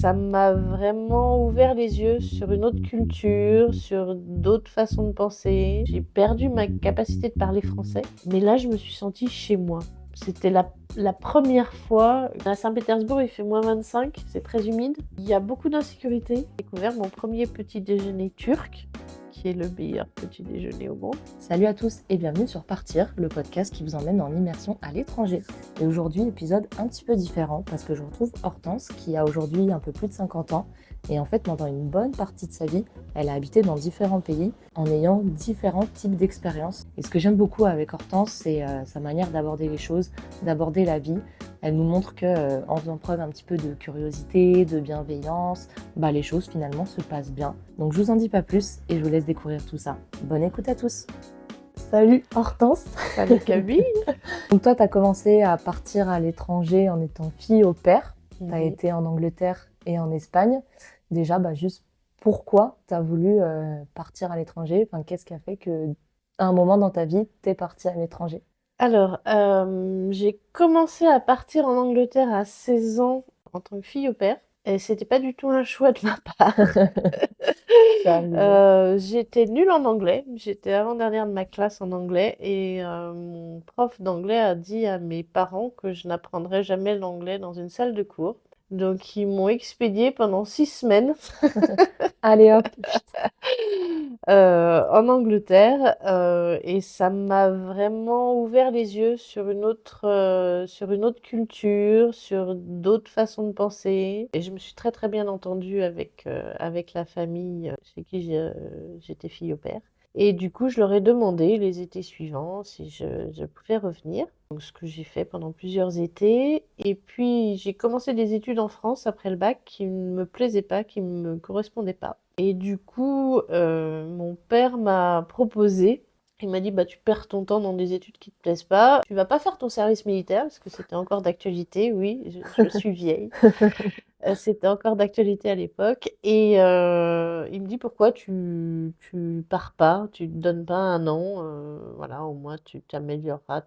Ça m'a vraiment ouvert les yeux sur une autre culture, sur d'autres façons de penser. J'ai perdu ma capacité de parler français, mais là, je me suis sentie chez moi. C'était la première fois. À Saint-Pétersbourg, il fait -25, c'est très humide. Il y a beaucoup d'insécurité. J'ai découvert mon premier petit déjeuner turc, qui est le meilleur petit déjeuner au monde. Salut à tous et bienvenue sur Partir, le podcast qui vous emmène en immersion à l'étranger. Et aujourd'hui, épisode un petit peu différent parce que je retrouve Hortense qui a aujourd'hui un peu plus de 50 ans. Et en fait, pendant une bonne partie de sa vie, elle a habité dans différents pays en ayant différents types d'expériences. Et ce que j'aime beaucoup avec Hortense, c'est sa manière d'aborder les choses, d'aborder la vie. Elle nous montre que, en faisant preuve un petit peu de curiosité, de bienveillance, les choses finalement se passent bien. Donc je vous en dis pas plus et je vous laisse découvrir tout ça. Bonne écoute à tous. Salut Hortense. Salut Camille. Donc toi, tu as commencé à partir à l'étranger en étant fille au pair. Tu as Mhm. été en Angleterre et en Espagne. Déjà, juste pourquoi tu as voulu partir à l'étranger? Enfin, qu'est-ce qui a fait que, à un moment dans ta vie, tu es partie à l'étranger? Alors, j'ai commencé à partir en Angleterre à 16 ans en tant que fille au pair. Et c'était pas du tout un choix de ma part. Ça arrive. J'étais nulle en anglais. J'étais avant-dernière de ma classe en anglais. Et mon prof d'anglais a dit à mes parents que je n'apprendrais jamais l'anglais dans une salle de cours. Donc, ils m'ont expédiée pendant 6 semaines Allez hop. en Angleterre, et ça m'a vraiment ouvert les yeux sur une autre culture, sur d'autres façons de penser. Et je me suis très très bien entendue avec la famille chez qui j'étais fille au pair. Et du coup, je leur ai demandé les étés suivants si je pouvais revenir. Donc, ce que j'ai fait pendant plusieurs étés. Et puis, j'ai commencé des études en France après le bac qui ne me plaisaient pas, qui ne me correspondaient pas. Et du coup, mon père m'a proposé, il m'a dit, tu perds ton temps dans des études qui te plaisent pas, tu vas pas faire ton service militaire, parce que c'était encore d'actualité, oui, je suis vieille. C'était encore d'actualité à l'époque. Et il me dit, pourquoi tu pars pas, tu te donnes pas un an, voilà, au moins tu t'amélioreras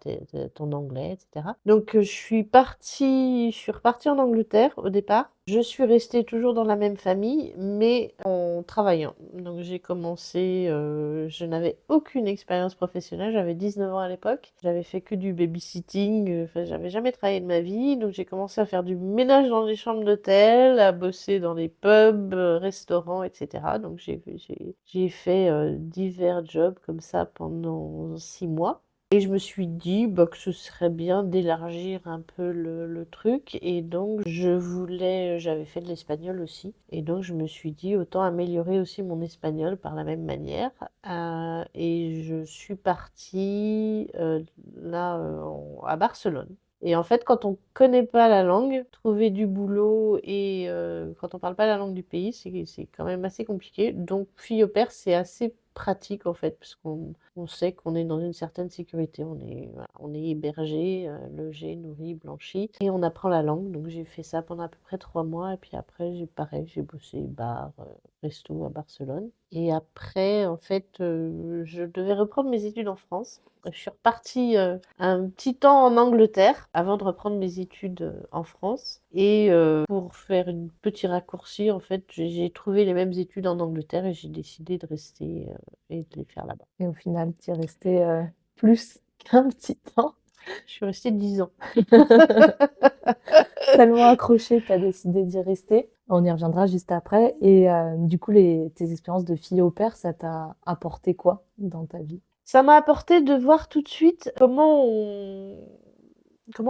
ton anglais, etc. Donc je suis repartie en Angleterre au départ. Je suis restée toujours dans la même famille, mais en travaillant. Donc j'ai commencé, je n'avais aucune expérience professionnelle, j'avais 19 ans à l'époque. J'avais fait que du babysitting, enfin j'avais jamais travaillé de ma vie. Donc j'ai commencé à faire du ménage dans les chambres d'hôtel, à bosser dans les pubs, restaurants, etc. Donc j'ai fait divers jobs comme ça pendant 6 mois. Et je me suis dit que ce serait bien d'élargir un peu le truc. Et donc, j'avais fait de l'espagnol aussi. Et donc, je me suis dit, autant améliorer aussi mon espagnol par la même manière. Et je suis partie là à Barcelone. Et en fait, quand on connaît pas la langue, trouver du boulot et quand on parle pas la langue du pays, c'est quand même assez compliqué. Donc, fille au pair, c'est assez pratique en fait, parce qu'on sait qu'on est dans une certaine sécurité. Voilà, on est hébergé, logé, nourri, blanchi, et on apprend la langue. Donc, j'ai fait ça pendant à peu près 3 mois. Et puis après, j'ai bossé bar, resto à Barcelone. Et après, en fait, je devais reprendre mes études en France. Je suis repartie un petit temps en Angleterre avant de reprendre mes études en France. Et pour faire un petit raccourci, en fait, j'ai trouvé les mêmes études en Angleterre et j'ai décidé de rester et de les faire là-bas. Et au final, tu es resté plus qu'un petit temps. Je suis restée 10 ans. Tellement accroché que tu as décidé d'y rester. On y reviendra juste après. Et du coup, tes expériences de fille au pair, ça t'a apporté quoi dans ta vie? Ça m'a apporté de voir tout de suite comment on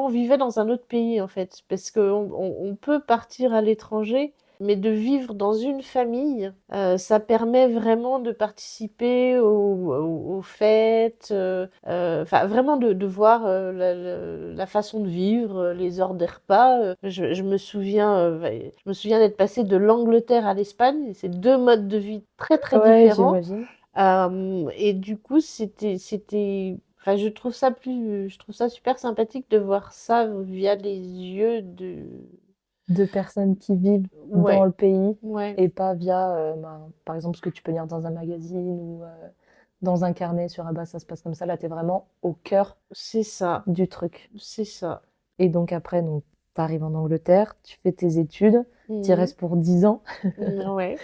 vivait dans un autre pays, en fait. Parce qu'on peut partir à l'étranger, mais de vivre dans une famille, ça permet vraiment de participer aux fêtes, enfin vraiment de voir la façon de vivre, les heures des repas. Je me souviens, d'être passée de l'Angleterre à l'Espagne. C'est deux modes de vie très très Ouais, différents. j'imagine. Et du coup, enfin, je trouve ça super sympathique de voir ça via les yeux De personnes qui vivent dans ouais, le pays ouais, et pas via, par exemple, ce que tu peux lire dans un magazine ou dans un carnet sur ah bah ça se passe comme ça. Là, tu es vraiment au cœur c'est ça, du truc. c'est ça. Et donc après, donc, tu arrives en Angleterre, tu fais tes études, tu y Mmh. restes pour 10 ans. Ouais.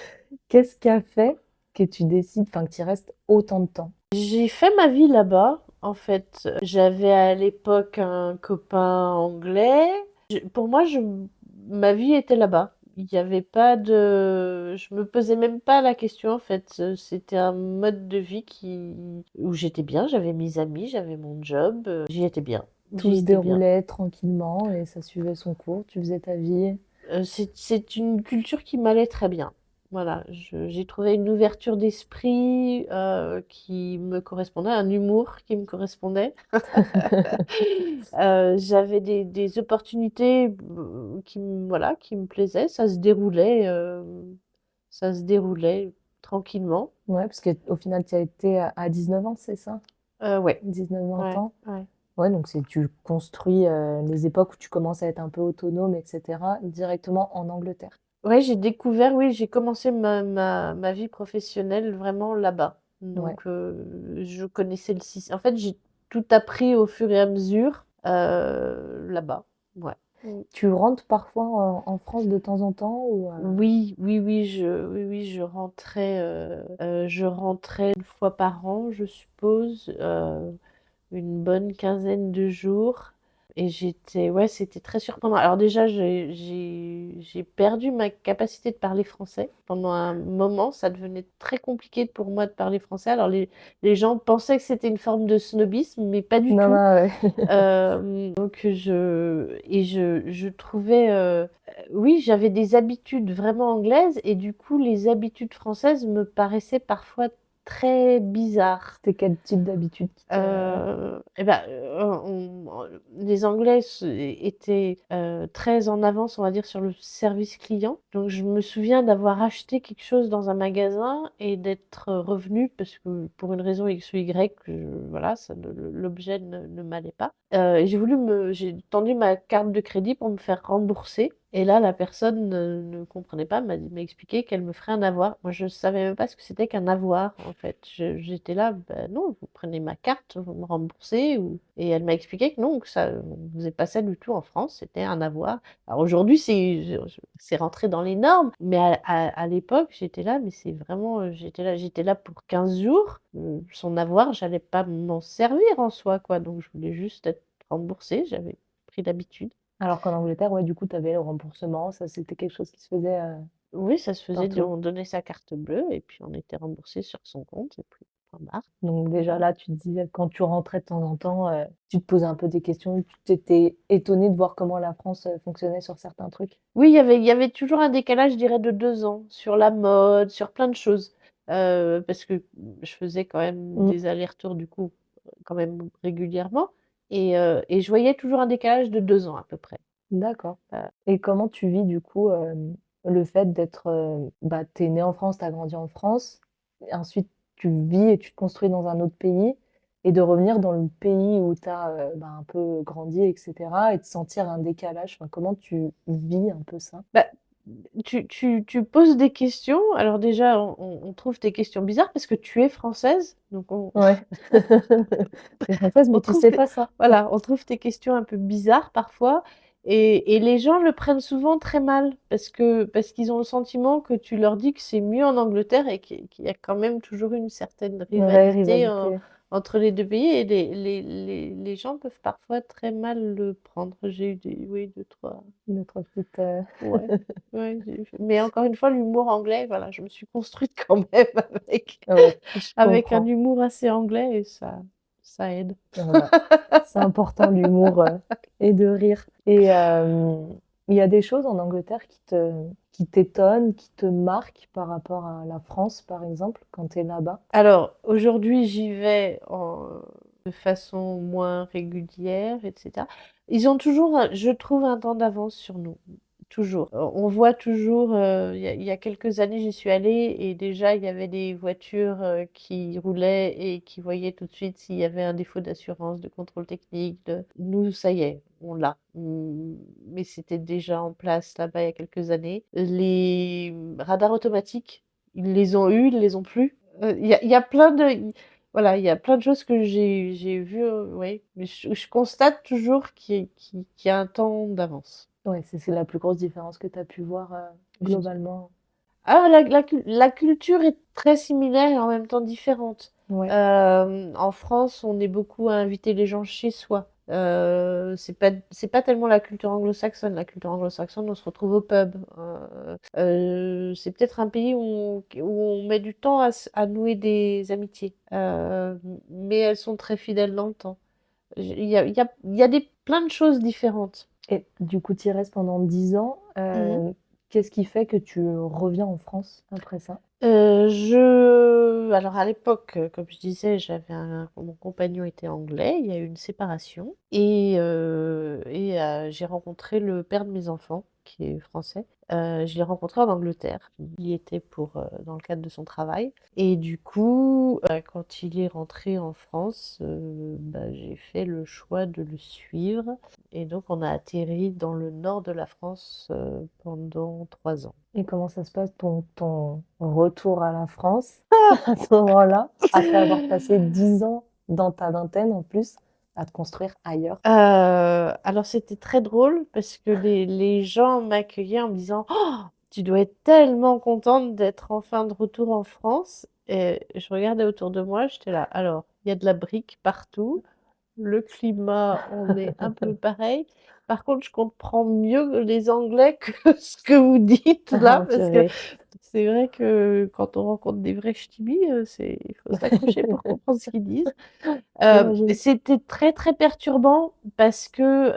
Qu'est-ce qui a fait que tu décides, enfin que tu y restes autant de temps? J'ai fait ma vie là-bas, en fait. J'avais à l'époque un copain anglais. Pour moi, ma vie était là-bas. Il n'y avait pas de... Je me posais même pas la question, en fait. C'était un mode de vie où j'étais bien, j'avais mes amis, j'avais mon job, j'y étais bien. Tout J'y se étais bien. déroulait tranquillement et ça suivait son cours, tu faisais ta vie. C'est une culture qui m'allait très bien. Voilà, j'ai trouvé une ouverture d'esprit qui me correspondait, un humour qui me correspondait. J'avais des opportunités voilà, qui me plaisaient. Ça se déroulait tranquillement. Ouais, parce qu'au final, tu as été à 19 ans, c'est ça? Ouais, 19-20 ouais, ans. ouais. Ouais, donc tu construis les époques où tu commences à être un peu autonome, etc., directement en Angleterre. Ouais, j'ai découvert, oui, j'ai commencé ma vie professionnelle vraiment là-bas. Ouais. Donc, je connaissais le système. En fait, j'ai tout appris au fur et à mesure là-bas. Ouais. Mm. Tu rentres parfois en France de temps en temps ou Oui, je rentrais une fois par an, je suppose, une bonne quinzaine de jours. Et ouais, c'était très surprenant. Alors déjà, j'ai perdu ma capacité de parler français. Pendant un moment, ça devenait très compliqué pour moi de parler français. Alors les gens pensaient que c'était une forme de snobisme, mais pas du non, tout. non, ouais. Donc je trouvais, oui, j'avais des habitudes vraiment anglaises et du coup les habitudes françaises me paraissaient parfois très bizarres. C'était quel type d'habitude qui te... Eh ben, les Anglais étaient très en avance, on va dire, sur le service client. Donc, je me souviens d'avoir acheté quelque chose dans un magasin et d'être revenue parce que pour une raison X ou Y, voilà, l'objet ne m'allait pas. Et j'ai tendu ma carte de crédit pour me faire rembourser. Et là, la personne ne comprenait pas, m'a expliqué qu'elle me ferait un avoir. Moi, je savais même pas ce que c'était qu'un avoir, en fait. J'étais là, ben non, vous prenez ma carte, vous me remboursez. Et elle m'a expliqué que non, que ça ne faisait pas ça du tout en France, c'était un avoir. Alors aujourd'hui, c'est rentré dans les normes, mais à l'époque, j'étais là, mais c'est vraiment, j'étais là pour 15 jours. Son avoir, j'allais pas m'en servir en soi, quoi. Donc, je voulais juste être remboursée, j'avais pris l'habitude. Alors qu'en Angleterre, ouais, du coup, tu avais le remboursement, ça c'était quelque chose qui se faisait Oui, ça se faisait, partout. on donnait sa carte bleue et puis on était remboursé sur son compte et puis point barre. Donc déjà là, tu te disais, quand tu rentrais de temps en temps, tu te posais un peu des questions, tu t'étais étonnée de voir comment la France fonctionnait sur certains trucs. Oui, il y avait toujours un décalage, je dirais, de 2 ans sur la mode, sur plein de choses. Parce que je faisais quand même Mm. des allers-retours, du coup, quand même régulièrement. Et je voyais toujours un décalage de 2 ans à peu près. D'accord. Euh, Et comment tu vis du coup le fait d'être, bah, t'es né en France, t'as grandi en France, et ensuite tu vis et tu te construis dans un autre pays, et de revenir dans le pays où t'as bah, un peu grandi, etc., et de sentir un décalage. Enfin, comment tu vis un peu ça? bah, tu poses des questions. Alors déjà, on trouve tes questions bizarres parce que tu es française. Donc Ouais. T'es française, on mais tu trouve sais pas ça. voilà, on trouve tes questions un peu bizarres parfois. Et les gens le prennent souvent très mal parce qu'ils ont le sentiment que tu leur dis que c'est mieux en Angleterre et qu'il y a quand même toujours une certaine Une vraie rivalité rivalité, entre les deux pays. Et les gens peuvent parfois très mal le prendre. J'ai eu oui, deux, trois. notre petite. Ouais, ouais. Mais encore une fois, l'humour anglais, voilà, je me suis construite quand même Ouais, je avec un comprends. humour assez anglais et ça aide. Ah bah, c'est important l'humour et de rire. Et il y a des choses en Angleterre qui t'étonnent, qui te marquent par rapport à la France, par exemple, quand tu es là-bas? Alors, aujourd'hui, j'y vais de façon moins régulière, etc. Ils ont toujours, je trouve, un temps d'avance sur nous. Toujours. On voit toujours, il y a quelques années, j'y suis allée et déjà, il y avait des voitures qui roulaient et qui voyaient tout de suite s'il y avait un défaut d'assurance, de contrôle technique. Nous, ça y est, on l'a. Mais c'était déjà en place là-bas il y a quelques années. Les radars automatiques, ils les ont eus, ils les ont plus. Il y a plein voilà, il y a plein de choses que j'ai vues, ouais, mais je constate toujours qu'il y a un temps d'avance. Ouais, c'est la plus grosse différence que tu as pu voir, Je dis globalement? ah la culture est très similaire et en même temps différente. Ouais. En France, on est beaucoup à inviter les gens chez soi. C'est pas tellement la culture anglo-saxonne. La culture anglo-saxonne, on se retrouve au pub. C'est peut-être un pays où on met du temps à nouer des amitiés. Mais elles sont très fidèles dans le temps. Il y a plein de choses différentes. Et du coup, tu y restes pendant 10 ans. Qu'est-ce qui fait que tu reviens en France après ça? Alors à l'époque, comme je disais, mon compagnon était anglais, il y a eu une séparation j'ai rencontré le père de mes enfants, qui est français. Je l'ai rencontré en Angleterre. Il y était dans le cadre de son travail. Et du coup, quand il est rentré en France, j'ai fait le choix de le suivre. Et donc, on a atterri dans le nord de la France, pendant 3 ans. Et comment ça se passe ton retour à la France à ce moment-là, après avoir passé 10 ans dans ta vingtaine en plus, à te construire ailleurs? Alors c'était très drôle parce que les gens m'accueillaient en me disant: «Oh, tu dois être tellement contente d'être enfin de retour en France» et je regardais autour de moi, j'étais là: «Alors, il y a de la brique partout, le climat, on est un peu pareil. Par contre, je comprends mieux les Anglais que ce que vous dites là, Ah parce que purée. c'est vrai que quand on rencontre des vrais ch'tis, il faut s'accrocher pour comprendre ce qu'ils disent». J'imagine. C'était très, très perturbant parce que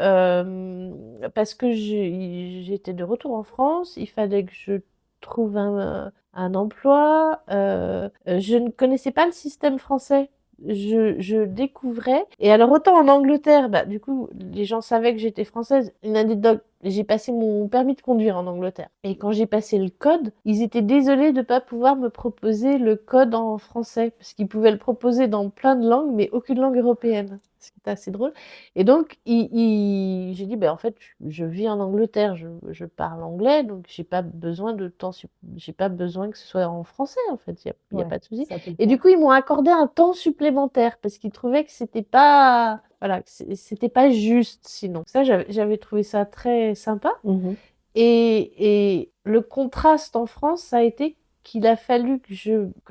j'étais de retour en France, il fallait que je trouve un emploi, je ne connaissais pas le système français. Je découvrais et alors autant en Angleterre, du coup, les gens savaient que j'étais française. Une anecdote, j'ai passé mon permis de conduire en Angleterre et quand j'ai passé le code, ils étaient désolés de pas pouvoir me proposer le code en français parce qu'ils pouvaient le proposer dans plein de langues, mais aucune langue européenne. Ce qui était assez drôle. Et donc, j'ai dit, en fait, je vis en Angleterre, je parle anglais, donc j'ai pas besoin que ce soit en français, en fait, il y a Ouais, pas de souci. ça peut le Et du faire. coup, ils m'ont accordé un temps supplémentaire parce qu'ils trouvaient que c'était pas, voilà, c'était pas juste sinon. Ça, j'avais trouvé ça très sympa. Mmh. Et le contraste en France, ça a été qu'il a fallu que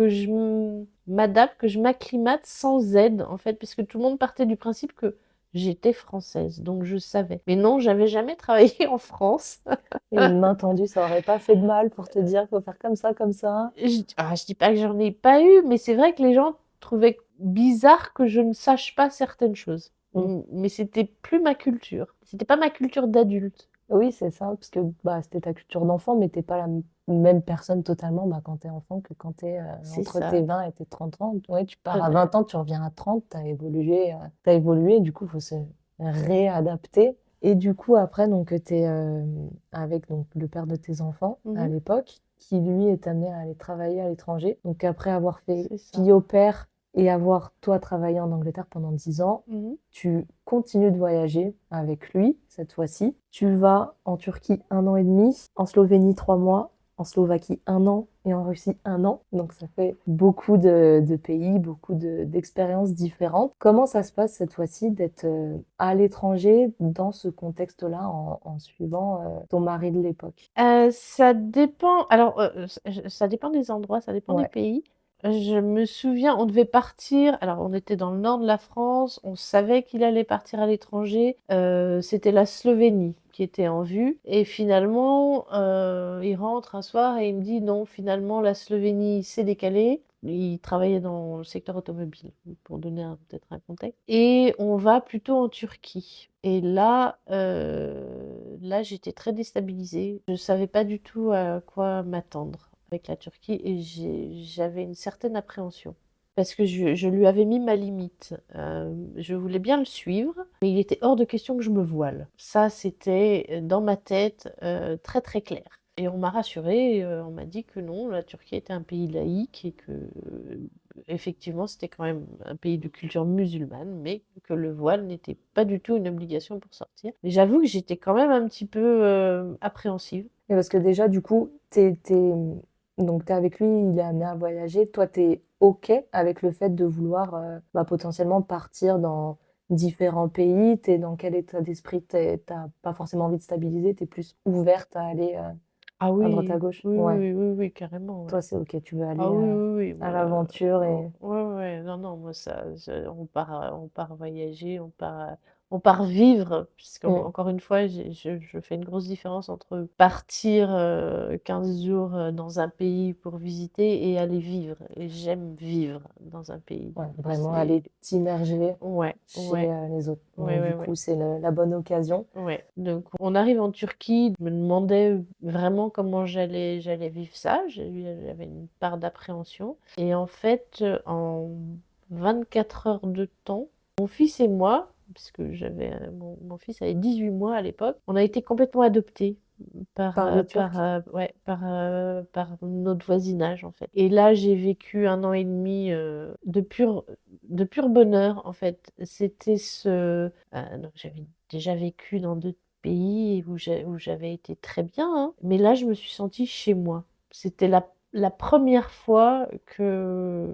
je m'adapte, que je m'acclimate sans aide, en fait, puisque tout le monde partait du principe que j'étais française, donc je savais. Mais non, j'avais jamais travaillé en France. Et une main tendue, ça aurait pas fait de mal pour te dire: «Faut faire comme ça, comme ça»? Je dis pas que j'en ai pas eu, mais c'est vrai que les gens trouvaient bizarre que je ne sache pas certaines choses. Mmh. Mais c'était plus ma culture. C'était pas ma culture d'adulte. Oui, c'est ça, parce que, bah, c'était ta culture d'enfant, mais tu pas la même personne totalement, bah, quand tu es enfant que quand tu es, C'est entre tes ça. 20 et tes 30 ans. Ouais, tu pars à Euh, 20 ans, tu reviens à 30, tu évolué, du coup, il faut se réadapter. Et du coup, après, donc, tu es avec donc, le père de tes enfants à mhm, l'époque, qui lui est amené à aller travailler à l'étranger. Donc, après avoir fait c'est ça. fille au père et avoir, toi, travaillé en Angleterre pendant 10 ans, Mhm. tu continues de voyager avec lui, cette fois-ci. Tu vas en Turquie 1 an et demi, en Slovénie 3 mois, en Slovaquie 1 an et en Russie 1 an. Donc ça fait beaucoup de pays, beaucoup d'expériences différentes. Comment ça se passe cette fois-ci d'être à l'étranger dans ce contexte-là en suivant ton mari de l'époque? Ça dépend. Alors, ça dépend des endroits, ça dépend des Ouais. pays. Je me souviens, on devait partir. Alors, on était dans le nord de la France. On savait qu'il allait partir à l'étranger. C'était la Slovénie qui était en vue. Et finalement, il rentre un soir et il me dit non, finalement, la Slovénie s'est décalée. Il travaillait dans le secteur automobile, pour donner peut-être un contexte. Et on va plutôt en Turquie. Et là, j'étais très déstabilisée. Je savais pas du tout à quoi m'attendre avec la Turquie et j'avais une certaine appréhension. Parce que je lui avais mis ma limite. Je voulais bien le suivre, mais il était hors de question que je me voile. Ça, c'était dans ma tête très très clair. Et on m'a rassurée, on m'a dit que non, la Turquie était un pays laïque et que effectivement c'était quand même un pays de culture musulmane, mais que le voile n'était pas du tout une obligation pour sortir. Mais j'avoue que j'étais quand même un petit peu appréhensive. Et parce que déjà, du coup, donc t'es avec lui, il est amené à voyager. Toi, t'es OK avec le fait de vouloir bah, potentiellement partir dans différents pays, tu es dans quel état d'esprit? Tu pas forcément envie de stabiliser, tu es plus ouverte à aller, Ah à droite à oui, gauche? oui, Ouais, oui, oui, oui, carrément, ouais. toi c'est OK, tu veux aller, Ah oui, oui, oui, à moi, l'aventure oh, et ouais, ouais, non, non, moi on part voyager, on part vivre, mmh, encore une fois, je fais une grosse différence entre partir 15 jours dans un pays pour visiter et aller vivre. Et j'aime vivre dans un pays. ouais, vraiment C'est, aller t'immerger ouais, chez, ouais, les autres. ouais, Donc du ouais, coup, ouais. c'est le la bonne occasion. Ouais, donc on arrive en Turquie, je me demandais vraiment comment j'allais vivre ça. J'avais une part d'appréhension. Et en fait, en 24 heures de temps, mon fils et moi, puisque mon fils avait 18 mois à l'époque, on a été complètement adoptés Par les Turcs? par notre voisinage en fait. Et là, j'ai vécu 1 an et demi de pur bonheur en fait. Donc j'avais déjà vécu dans d'autres pays où j'avais été très bien, hein. Mais là, je me suis sentie chez moi. C'était la première fois que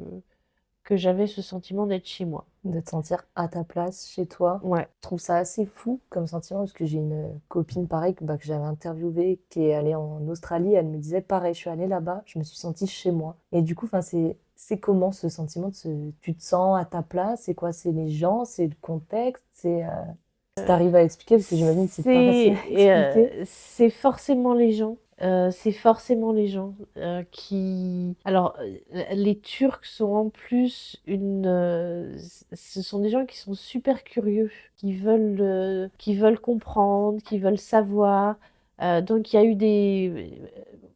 j'avais ce sentiment d'être chez moi. De te sentir à ta place chez toi. Ouais. Je trouve ça assez fou comme sentiment parce que j'ai une copine pareille que j'avais interviewée qui est allée en Australie. Elle me disait pareil, je suis allée là-bas, je me suis sentie chez moi. Et du coup, enfin, c'est comment ce sentiment tu te sens à ta place? C'est quoi? C'est les gens? C'est le contexte? Si t'arrives à expliquer parce que j'imagine que c'est pas facile à expliquer. C'est forcément les gens. C'est forcément les gens Alors, les Turcs sont en plus ce sont des gens qui sont super curieux, qui veulent comprendre, qui veulent savoir. Donc, il y a eu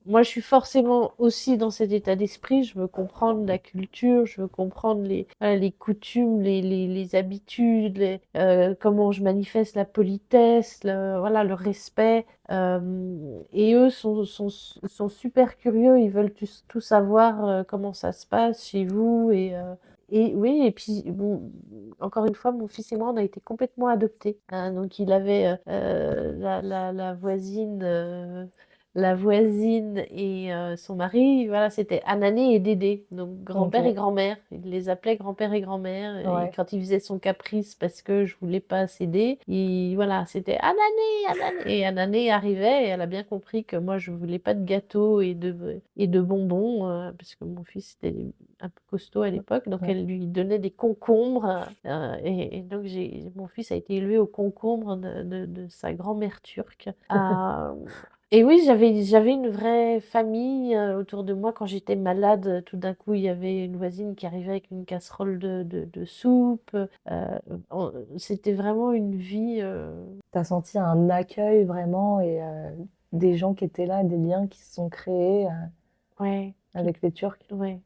moi, je suis forcément aussi dans cet état d'esprit. Je veux comprendre la culture, je veux comprendre voilà, les coutumes, les habitudes, comment je manifeste la politesse, voilà, le respect. Et eux sont super curieux, ils veulent tout savoir comment ça se passe chez vous. Et oui, et puis bon, encore une fois, mon fils et moi, on a été complètement adoptés, hein. Donc il avait la voisine et son mari, voilà, c'était Anané et Dédé, donc grand-père et Ok, grand-mère. Il les appelait grand-père et grand-mère. Et ouais. quand il faisait son caprice parce que je voulais pas céder, voilà, c'était Anané, Anané. Et Anané arrivait et elle a bien compris que moi, je voulais pas de gâteaux et de bonbons, parce que mon fils était un peu costaud à l'époque, donc Ouais. elle lui donnait des concombres. Et donc mon fils a été élevé aux concombres de sa grand-mère turque. Et oui, j'avais une vraie famille autour de moi. Quand j'étais malade, tout d'un coup, il y avait une voisine qui arrivait avec une casserole de soupe. C'était vraiment une vie. T'as senti un accueil vraiment et des gens qui étaient là, des liens qui se sont créés Ouais, avec les Turcs. ouais.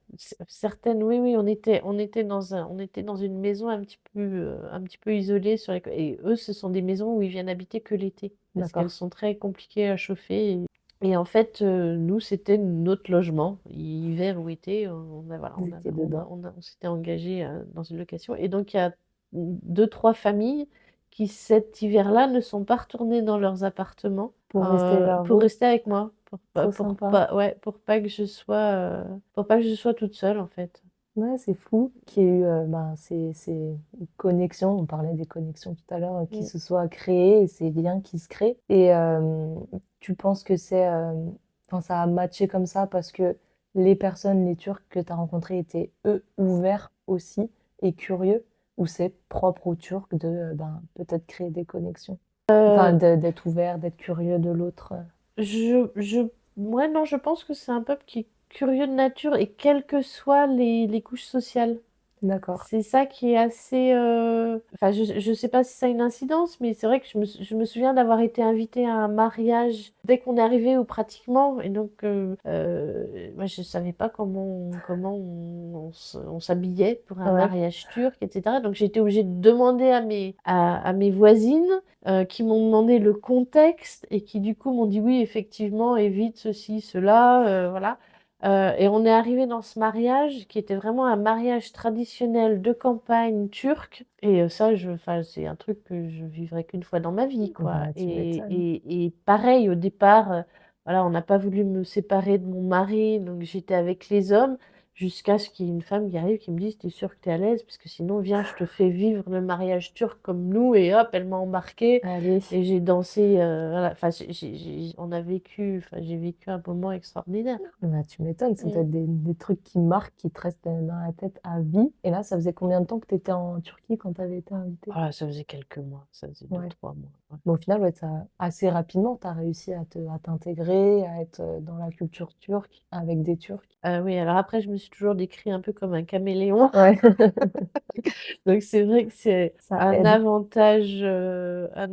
Certaines, oui, oui, on était dans une maison un petit peu isolée et eux, ce sont des maisons où ils viennent habiter que l'été parce qu'elles D'accord. sont très compliquées à chauffer. Et en fait, nous, c'était notre logement, hiver ou été. Voilà, Vous étiez dedans. on s'était engagé dans une location. Et donc, il y a deux, trois familles qui, cet hiver-là, ne sont pas retournées dans leurs appartements Pour rester vers pour vous. rester avec moi, Trop sympa. ouais, pour pas que je sois toute seule, en fait. Ouais, c'est fou qu'il y ait eu ces connexions, on parlait des connexions tout à l'heure, qui Mm. se soient créées, et ces liens qui se créent. Et tu penses que enfin, ça a matché comme ça parce que les personnes, les Turcs que tu as rencontrés étaient eux ouverts aussi et curieux, ou c'est propre aux Turcs de peut-être créer des connexions? Enfin, Euh, d'être ouvert, d'être curieux de l'autre. ouais, non, je pense que c'est un peuple qui est curieux de nature et quelles que soient les couches sociales. D'accord. C'est ça qui est assez. Enfin, je sais pas si ça a une incidence, mais c'est vrai que je me souviens d'avoir été invitée à un mariage dès qu'on est arrivé ou pratiquement. Et donc, moi, je savais pas on s'habillait pour un Ouais. mariage turc, etc. Donc, j'ai été obligée de demander à mes voisines qui m'ont demandé le contexte et qui, du coup, m'ont dit oui, effectivement, évite ceci, cela, voilà. Et on est arrivé dans ce mariage qui était vraiment un mariage traditionnel de campagne turque. Et ça, enfin, c'est un truc que je vivrai qu'une fois dans ma vie, quoi. Bah, tu m'étonnes. Et pareil, au départ, voilà, on n'a pas voulu me séparer de mon mari, donc j'étais avec les hommes. jusqu'à ce qu'il y ait une femme qui arrive qui me dise: «Tu es sûre que tu es à l'aise? Parce que sinon viens, je te fais vivre le mariage turc comme nous» et hop, elle m'a embarquée Allez. et j'ai dansé, voilà. Enfin, j'ai vécu un moment extraordinaire. Bah, tu m'étonnes, ça doit Mmh. être des trucs qui marquent, qui te restent dans la tête à vie. Et là, ça faisait combien de temps que tu étais en Turquie quand tu avais été invitée? Ah, ça faisait quelques mois, ça faisait deux Ouais. trois mois, ouais. Mais au final, ouais, ça, assez rapidement, tu as réussi à t'intégrer, à être dans la culture turque, avec des Turcs. Oui, alors après je me suis toujours décrit un peu comme un caméléon. Ouais, Donc c'est vrai que c'est ça aide. un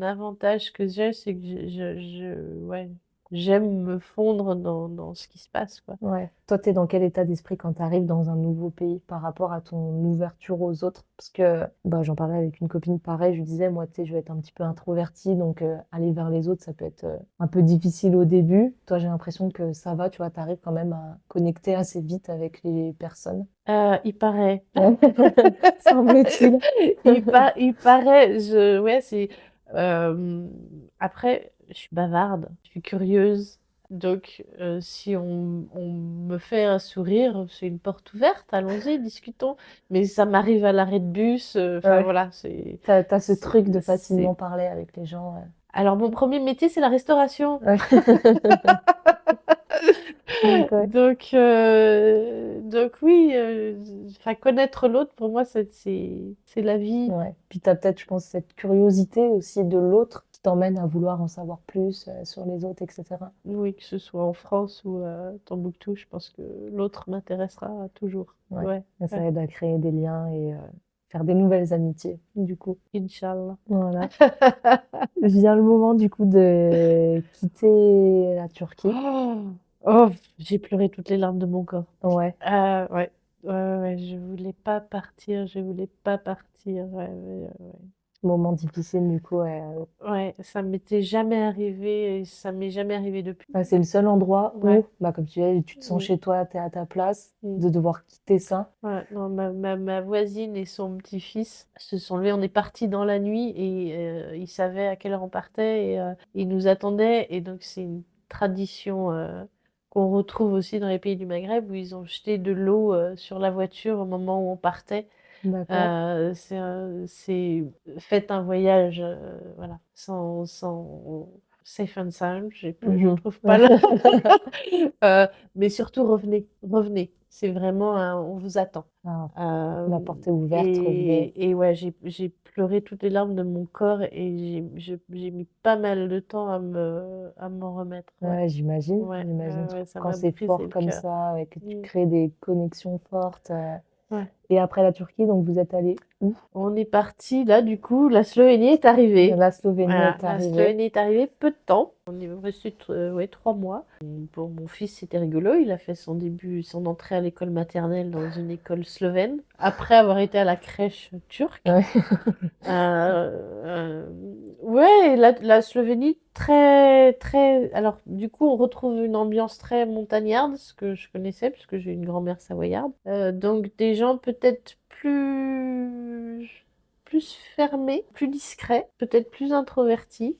avantage que j'ai, c'est que ouais, j'aime me fondre dans ce qui se passe, quoi. Ouais. Toi, tu es dans quel état d'esprit quand tu arrives dans un nouveau pays par rapport à ton ouverture aux autres? Parce que bah, j'en parlais avec une copine pareil, je lui disais, moi, tu sais, je vais être un petit peu introvertie, donc aller vers les autres, ça peut être un peu difficile au début. Toi, j'ai l'impression que ça va, tu vois, tu arrives quand même à connecter assez vite avec les personnes. Il paraît. Ouais. Semble-t-il. Il paraît, ouais, après, je suis bavarde, je suis curieuse. Donc, si on me fait un sourire, c'est une porte ouverte, allons-y, discutons. Mais ça m'arrive à l'arrêt de bus, enfin Ouais. voilà, T'as ce c'est, truc de facilement c'est- parler avec les gens. Alors, mon premier métier, c'est la restauration. Ouais. Donc, ouais. Donc oui, enfin, connaître l'autre, pour moi, c'est la vie. Ouais. Puis tu as peut-être, je pense, cette curiosité aussi de l'autre qui t'emmène à vouloir en savoir plus sur les autres, etc. Oui, que ce soit en France ou à Tombouctou, je pense que l'autre m'intéressera toujours. Ouais. Ouais, Et ça ouais. aide à créer des liens et faire des nouvelles amitiés, du coup. Inch'Allah. Voilà. Vient le moment, du coup, de quitter la Turquie. Oh, oh, j'ai pleuré toutes les larmes de mon corps. Ouais. Ouais, ouais, je voulais pas partir, je voulais pas partir. Ouais, ouais, ouais. Moment difficile, du coup. Ouais. Ouais, ça m'était jamais arrivé et ça m'est jamais arrivé depuis. Bah, c'est le seul endroit Ouais. où, bah, comme tu dis, tu te sens Mm, chez toi, tu es à ta place, mm. de devoir quitter ça. Ouais, non, ma voisine et son petit-fils se sont levés. On est partis dans la nuit et ils savaient à quelle heure on partait et ils nous attendaient. Et donc, c'est une tradition qu'on retrouve aussi dans les pays du Maghreb où ils ont jeté de l'eau sur la voiture au moment où on partait. D'accord. C'est faites un voyage, voilà, sans safe and sound. Je Mhm. trouve pas le. Euh, mais surtout, revenez, revenez. C'est vraiment on vous attend. Ah, la Euh, porte est ouverte, revenez. et ouais, j'ai pleuré toutes les larmes de mon corps et j'ai mis pas mal de temps à m'en remettre. Ouais, Ouais, j'imagine, ouais, j'imagine. ouais, ça Quand m'a c'est brisé fort le comme cœur. ça, et que tu Mm. crées des connexions fortes. Ouais. Et après la Turquie, donc vous êtes allé où? On est parti, là, du coup, la Slovénie est arrivée. La Slovénie Voilà, est la arrivée. Slovénie est arrivée peu de temps. On est resté ouais, 3 mois. Pour mon fils, c'était rigolo. Il a fait son entrée à l'école maternelle dans une école slovène, après avoir été à la crèche turque. Ouais. Euh, ouais, la Slovénie, très, très. Alors, du coup, on retrouve une ambiance très montagnarde, ce que je connaissais, puisque j'ai une grand-mère savoyarde. Donc, des gens peut-être plus fermés, plus discrets, peut-être plus introvertis.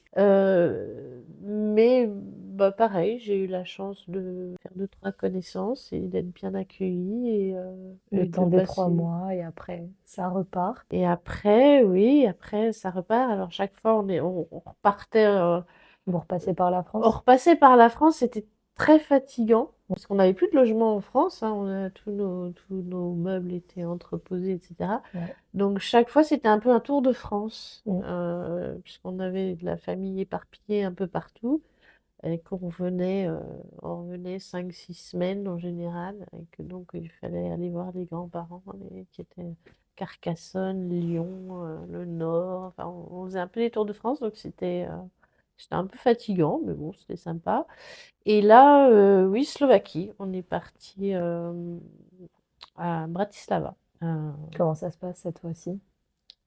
Mais bah, pareil, j'ai eu la chance de faire deux, trois connaissances et d'être bien accueillie Le et de temps des trois passer. mois et après, ça repart. Et après, oui, après ça repart. Alors chaque fois, on repartait, Vous repassez par la on France? repassait par la France, c'était très fatigant parce qu'on n'avait plus de logement en France, hein, tous nos meubles étaient entreposés, etc. Ouais. Donc chaque fois, c'était un peu un tour de France, Mm. puisqu'on avait de la famille éparpillée un peu partout et on revenait 5, 6 semaines en général, et que donc il fallait aller voir les grands-parents qui étaient Carcassonne, Lyon, le Nord, enfin on faisait un peu les tours de France, donc c'était un peu fatigant, mais bon, c'était sympa. Et là, oui, Slovaquie, on est parti à Bratislava. Euh, Comment ça se passe cette fois-ci?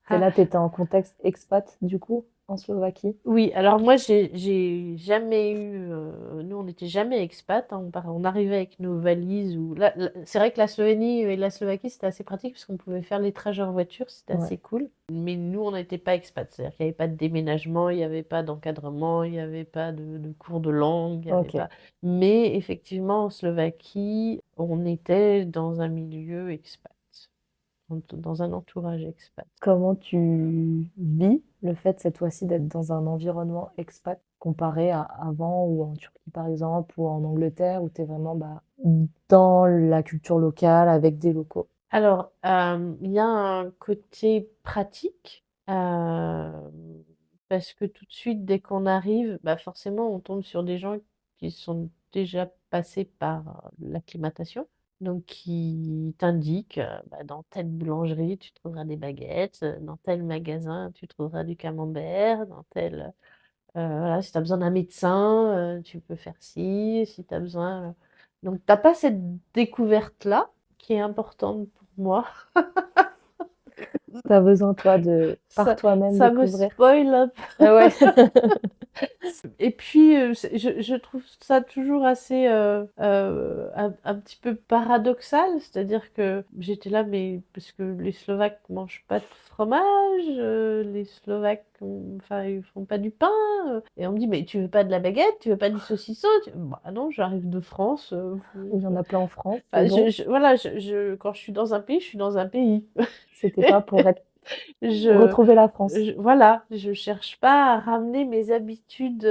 C'est ah, là, tu étais en contexte expat, du coup? en Slovaquie? Oui, alors moi, j'ai jamais eu. Nous, on n'était jamais expats, hein, on arrivait avec nos valises. C'est vrai que la Slovénie et la Slovaquie, c'était assez pratique parce qu'on pouvait faire les trajets en voiture, c'était Ouais. assez cool. Mais nous, on n'était pas expats, c'est-à-dire qu'il n'y avait pas de déménagement, il n'y avait pas d'encadrement, il n'y avait pas de cours de langue, il n'y avait Ok. pas. Mais effectivement, en Slovaquie, on était dans un milieu expat, dans un entourage expat. Comment tu vis le fait cette fois-ci d'être dans un environnement expat comparé à avant ou en Turquie par exemple ou en Angleterre où tu es vraiment bah, dans la culture locale avec des locaux? Alors, il y a un côté pratique, parce que tout de suite, dès qu'on arrive, bah forcément, on tombe sur des gens qui sont déjà passés par l'acclimatation, donc qui t'indiquent, bah, dans telle boulangerie, tu trouveras des baguettes, dans tel magasin, tu trouveras du camembert, dans tel, voilà, si tu as besoin d'un médecin, tu peux faire ci, si tu as besoin. Donc, t'as pas cette découverte-là qui est importante pour moi. Tu as besoin toi de par Ça, toi-même ça me découvrir. spoil un peu. Ah ouais. Et puis, je trouve ça toujours assez un petit peu paradoxal, c'est-à-dire que j'étais là, mais parce que les Slovaques mangent pas de fromage, les Slovaques, enfin, ils font pas du pain, et on me dit, mais tu veux pas de la baguette, tu veux pas du saucisson? Bah non, j'arrive de France. Il y en a plein en France, c'est Enfin, bon. voilà, quand je suis dans un pays, je suis dans un pays. C'était pas pour être Je, retrouver la France. voilà, je cherche pas à ramener mes habitudes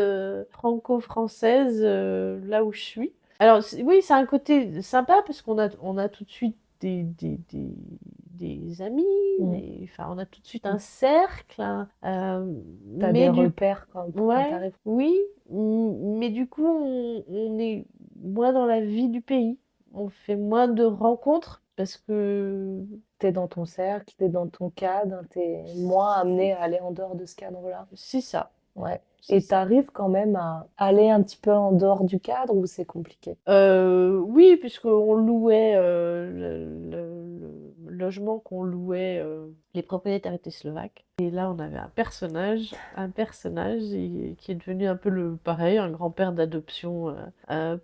franco-françaises là où je suis. Alors oui, c'est un côté sympa parce qu'on a tout de suite des amis, Mm. enfin on a tout de suite un cercle, hein, T'as des mais repères quand ouais, t'arrives. oui, mais du coup on est moins dans la vie du pays, on fait moins de rencontres parce que T'es dans ton cercle, t'es dans ton cadre, t'es moins amené à aller en dehors de ce cadre-là. c'est ça, Ouais. c'est Et ça. t'arrives quand même à aller un petit peu en dehors du cadre ou c'est compliqué? Oui, puisqu'on louait le logement qu'on louait, les propriétaires étaient slovaques. Et là, on avait un personnage qui est devenu un peu pareil, un grand-père d'adoption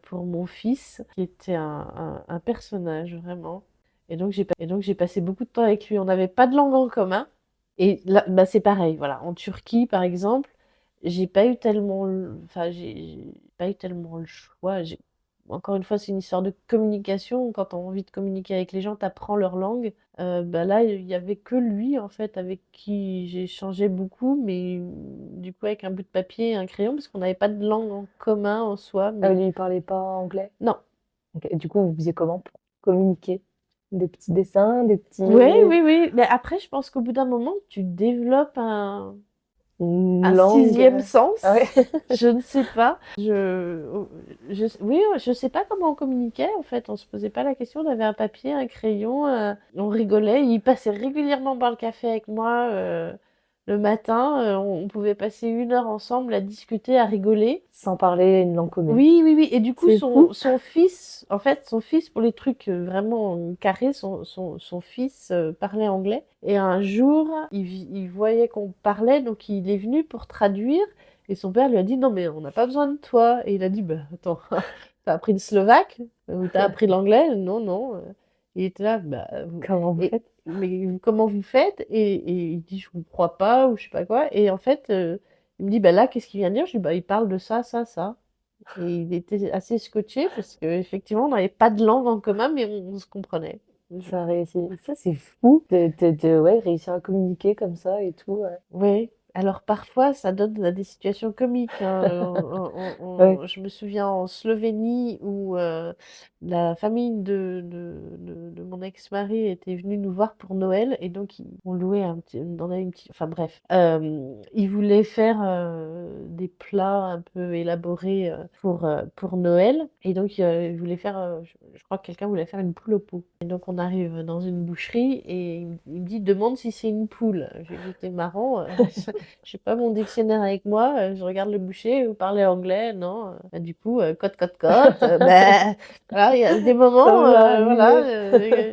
pour mon fils, qui était un personnage vraiment. Et donc, j'ai passé beaucoup de temps avec lui. On n'avait pas de langue en commun. Et là, bah, c'est pareil, voilà. En Turquie, par exemple, j'ai pas eu tellement, enfin, j'ai pas eu tellement le choix. Encore une fois, c'est une histoire de communication. Quand tu as envie de communiquer avec les gens, tu apprends leur langue. Bah là, il y avait que lui, en fait, avec qui j'ai échangé beaucoup, mais du coup, avec un bout de papier et un crayon, parce qu'on n'avait pas de langue en commun en soi. Ah, Mais lui, il parlait pas anglais? non. Ok. Et du coup, vous faisiez comment pour communiquer? Des petits dessins, des petits... Oui, oui, oui. Mais après, je pense qu'au bout d'un moment, tu développes Une un langue... sixième Ah ouais. sens. Je ne sais pas. Oui, je sais pas comment on communiquait en fait. On se posait pas la question. On avait un papier, un crayon, on rigolait. Il passait régulièrement boire le café avec moi le matin. On pouvait passer 1 heure ensemble à discuter, à rigoler. Sans parler une langue commune. Oui, oui, oui. Et du coup, C'est son, fou. son fils, en fait, son fils, pour les trucs vraiment carrés, son fils parlait anglais. Et un jour, il voyait qu'on parlait, donc il est venu pour traduire. Et son père lui a dit, non, mais on n'a pas besoin de toi. Et il a dit, bah, attends, t'as appris le slovaque? Ou t'as appris l'anglais? Non, non. Il était là, bah, Comment vous faites? mais comment vous faites? Et il dit, je vous crois pas, ou je sais pas quoi. Et en fait, il me dit, bah là, qu'est-ce qu'il vient de dire? Je dis, bah, il parle de ça, ça, ça. Et il était assez scotché parce qu'effectivement, on n'avait pas de langue en commun, mais on se comprenait. Ça réussit. Ça, c'est fou. Ouais, réussir à communiquer comme ça et tout. Ouais. Oui, alors parfois ça donne à des situations comiques, hein. Ouais. Je me souviens en Slovénie où la famille de mon ex-mari était venue nous voir pour Noël et donc on louait on avait une petite, enfin bref, ils voulaient faire des plats un peu élaborés pour Noël et donc ils voulaient faire, je crois que quelqu'un voulait faire une poule au pot. Et donc on arrive dans une boucherie et il me dit demande si c'est une poule. J'ai dit c'est marrant. J'ai pas mon dictionnaire avec moi, je regarde le boucher, vous parlez anglais, non? Bah, du coup, cote, cote, cote, bah, voilà, il y a des Ça moments, vous a voilà, amusé.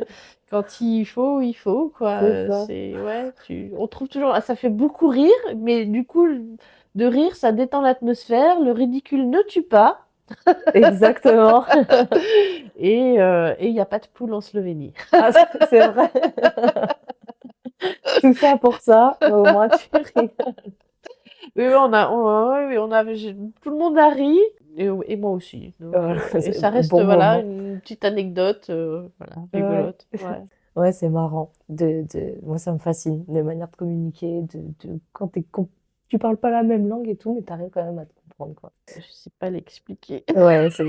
Quand il faut, quoi. C'est ça. Ouais, on trouve toujours, ça fait beaucoup rire, mais du coup, de rire, ça détend l'atmosphère, le ridicule ne tue pas, Exactement. et il n'y a pas de poule en Slovénie. Ah, c'est vrai. Tout ça pour ça, mais au moins tu rigoles. Oui, oui, oui, tout le monde a ri, et moi aussi. Donc, Voilà, et c'est ça reste, bon voilà, moment. une petite anecdote, voilà, Ouais. rigolote. Ouais. Ouais, c'est marrant. Moi, ça me fascine, les manières de communiquer, quand tu parles pas la même langue et tout, mais t'arrives quand même à te comprendre, quoi. Je sais pas l'expliquer. Ouais, c'est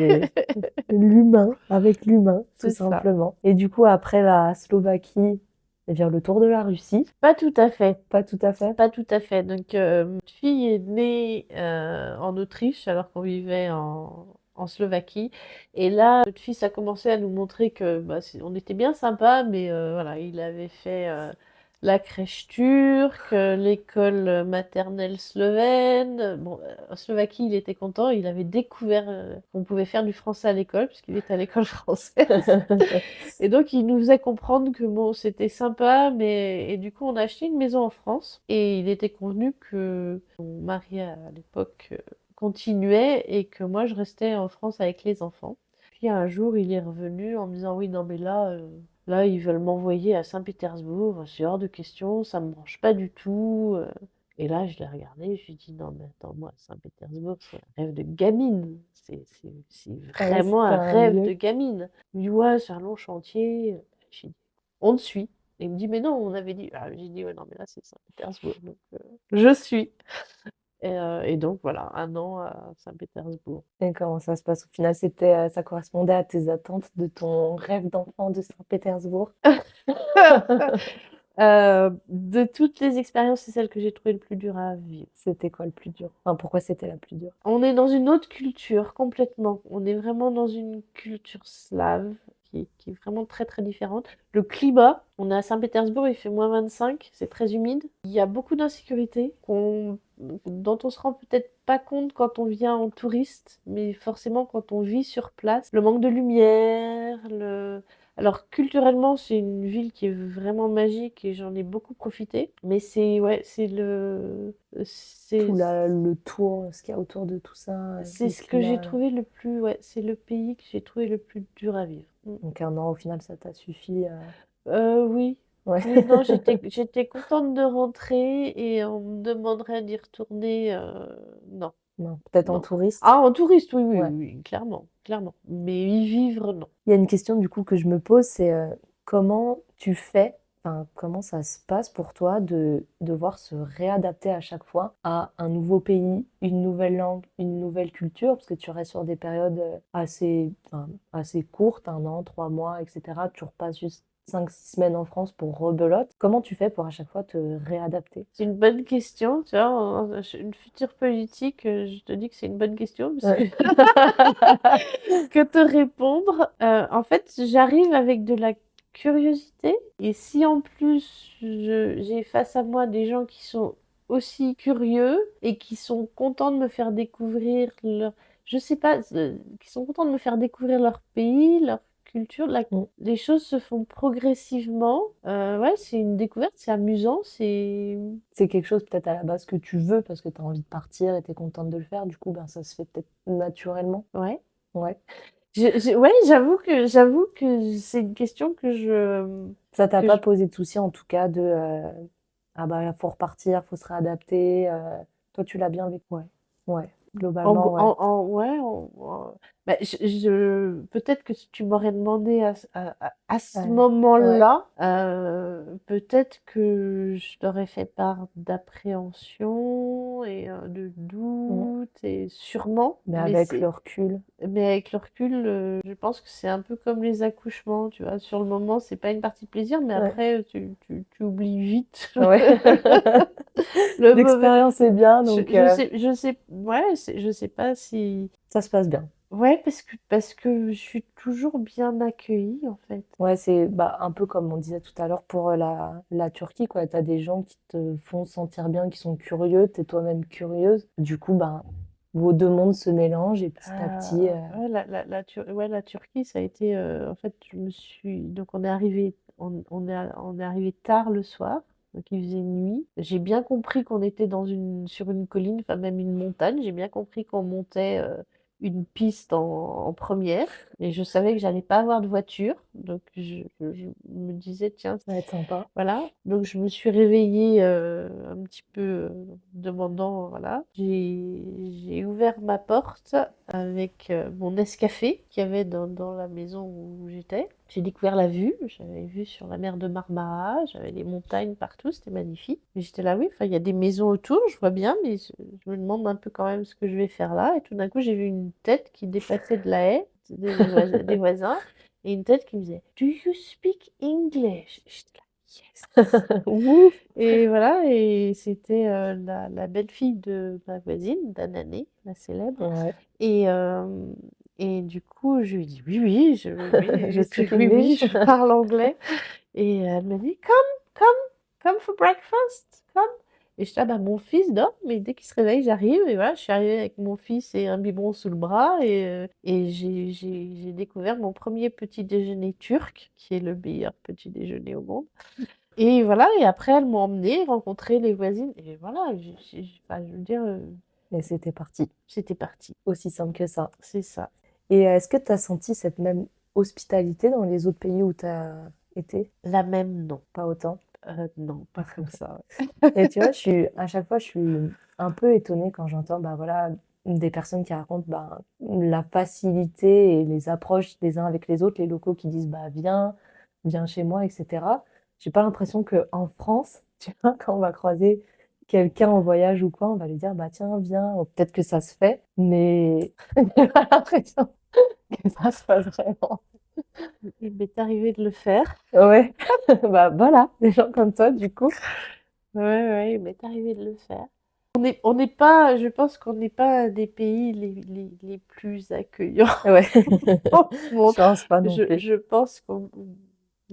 l'humain avec l'humain, tout C'est ça. simplement. Et du coup, après la Slovaquie, eh bien, le tour de la Russie, Pas tout à fait. pas tout à fait. Pas tout à fait. Donc, ma fille est née en Autriche alors qu'on vivait en Slovaquie. Et là, notre fils a commencé à nous montrer que bah, on était bien sympa, mais voilà, il avait fait la crèche turque, l'école maternelle slovène. Bon, en Slovaquie, il était content. Il avait découvert qu'on pouvait faire du français à l'école, puisqu'il était à l'école française. Et donc, il nous faisait comprendre que bon, c'était sympa, mais et du coup, on a acheté une maison en France et il était convenu que mon mari à l'époque continuait et que moi, je restais en France avec les enfants. Puis un jour, il est revenu en me disant, oui, non, mais là, ils veulent m'envoyer à Saint-Pétersbourg, c'est hors de question, ça me branche pas du tout. Et là, je l'ai regardé, je lui ai dit, non, mais attends, moi, Saint-Pétersbourg, c'est un rêve de gamine. C'est Ah ouais, vraiment c'était un un rêve de lieu. gamine. Il me dit, ouais, c'est un long chantier. J'ai dit, on te suit. Et il me dit, mais non, on avait dit. Ah, j'ai dit, ouais, non, mais là, c'est Saint-Pétersbourg. Donc, je suis. Et donc, voilà, un an à Saint-Pétersbourg. Et comment ça se passe au final? Ça correspondait à tes attentes de ton rêve d'enfant de Saint-Pétersbourg? De toutes les expériences, c'est celle que j'ai trouvée le plus dur à vivre. C'était quoi le plus dur? Enfin, pourquoi c'était la plus dure? On est dans une autre culture complètement. On est vraiment dans une culture slave qui est vraiment très très différente. Le climat, on est à Saint-Pétersbourg, il fait -25, c'est très humide. Il y a beaucoup d'insécurité dont on se rend peut-être pas compte quand on vient en touriste, mais forcément quand on vit sur place. Le manque de lumière, Alors culturellement, c'est une ville qui est vraiment magique et j'en ai beaucoup profité. Mais ouais, c'est Le tour, ce qu'il y a autour de tout ça, c'est le ce que j'ai climat. trouvé le plus, ouais, c'est le pays que j'ai trouvé le plus dur à vivre. Donc un an, au final, ça t'a suffi. Oui, Ouais. oui, non, j'étais contente de rentrer et on me demanderait d'y retourner. Non, Non, peut-être en non. touriste. Ah, en touriste, oui, oui, Ouais. oui, oui, clairement, clairement. Mais y vivre, non. Il y a une question du coup que je me pose, c'est comment tu fais, enfin comment ça se passe pour toi de devoir se réadapter à chaque fois à un nouveau pays, une nouvelle langue, une nouvelle culture, parce que tu restes sur des périodes assez courtes, un an, 3 mois, etc. Tu repasses juste 5, 6 semaines en France pour rebelote. Comment tu fais pour à chaque fois te réadapter? C'est une bonne question, tu vois, une future politique, je te dis que c'est une bonne question, parce que Ouais. que te répondre? En fait, j'arrive avec de la curiosité et si en plus j'ai face à moi des gens qui sont aussi curieux et qui sont contents de me faire découvrir je sais pas, qui sont contents de me faire découvrir leur pays, leur culture, Mm. les choses se font progressivement. Ouais, c'est une découverte, c'est amusant, C'est quelque chose peut-être à la base que tu veux parce que tu as envie de partir et tu es contente de le faire, du coup ben, ça se fait peut-être naturellement. ouais. Ouais. Ouais, j'avoue que c'est une question Ça t'a que pas je posé de soucis en tout cas de ah bah faut repartir, faut se réadapter. Toi tu l'as bien vécu. Ouais. Ouais. Globalement, ouais. ouais, bah, peut-être que si tu m'aurais demandé à ce Ouais. moment-là, peut-être que je t'aurais fait part d'appréhension et de Mm. doute et sûrement, Mais avec le recul. mais avec le recul, je pense que c'est un peu comme les accouchements, tu vois. Sur le moment, c'est pas une partie plaisir, mais Ouais. après, tu oublies vite Ouais. le mauvais. L'expérience est bien, donc Ouais, je sais pas si. ça se passe bien. Ouais, parce que je suis toujours bien accueillie, en fait. Ouais, c'est bah, un peu comme on disait tout à l'heure pour la Turquie, quoi. T'as des gens qui te font sentir bien, qui sont curieux, t'es toi-même curieuse. Du coup, bah, vos deux mondes se mélangent et petit à petit. Ouais, la Turquie, ça a été. En fait, donc, on est arrivé on est arrivé tard le soir, donc il faisait nuit. J'ai bien compris qu'on était sur une colline, enfin même une montagne. J'ai bien compris qu'on montait une piste en première, et je savais que j'allais pas avoir de voiture, donc je me disais, tiens, Ça va être sympa. voilà. Donc je me suis réveillée un petit peu demandant, voilà. J'ai ouvert ma porte avec mon Nescafé qu'il y avait dans la maison où j'étais. J'ai découvert la vue. J'avais vu sur la mer de Marmara, j'avais les montagnes partout, c'était magnifique. Et j'étais là, oui, enfin, il y a des maisons autour, je vois bien, mais je me demande un peu quand même ce que je vais faire là. Et tout d'un coup, j'ai vu une tête qui dépassait de la haie, des voisins, et une tête qui me disait, Do you speak English? J'étais là, yes. Ouf! Et voilà, et c'était la belle-fille de ma voisine, d'Anané, la célèbre. Ouais. Et, et du coup, je lui ai dit oui, oui, Je speak oui, oui, English. je parle anglais. Et elle m'a dit come, come for breakfast, come. Et je dis, ah bah, mon fils dort, mais dès qu'il se réveille, j'arrive. Et voilà, je suis arrivée avec mon fils et un biberon sous le bras. Et j'ai découvert mon premier petit déjeuner turc, qui est le meilleur petit déjeuner au monde. Et voilà, et après, elles m'ont emmenée rencontrer les voisines. Et voilà, enfin, je veux dire, Et c'était parti. c'était parti. Aussi simple que ça. C'est ça. Et est-ce que tu as senti cette même hospitalité dans les autres pays où tu as été? La même, non. Pas autant. Non, pas comme ça. Et tu vois, à chaque fois, je suis un peu étonnée quand j'entends, bah voilà, des personnes qui racontent bah, la facilité et les approches des uns avec les autres, les locaux qui disent, bah viens chez moi, etc. J'ai pas l'impression qu'en France, tu vois, quand on va croiser quelqu'un en voyage ou quoi, on va lui dire, bah tiens, viens, ou peut-être que ça se fait, mais j'ai pas l'impression que ça se passe vraiment. Il m'est arrivé de le faire. Ouais, bah voilà, des gens comme toi, du coup. Ouais, ouais, il m'est arrivé de le faire. On n'est pas, je pense qu'on n'est pas des pays les plus accueillants Ouais, au monde. je pense pas non plus. Je pense qu'on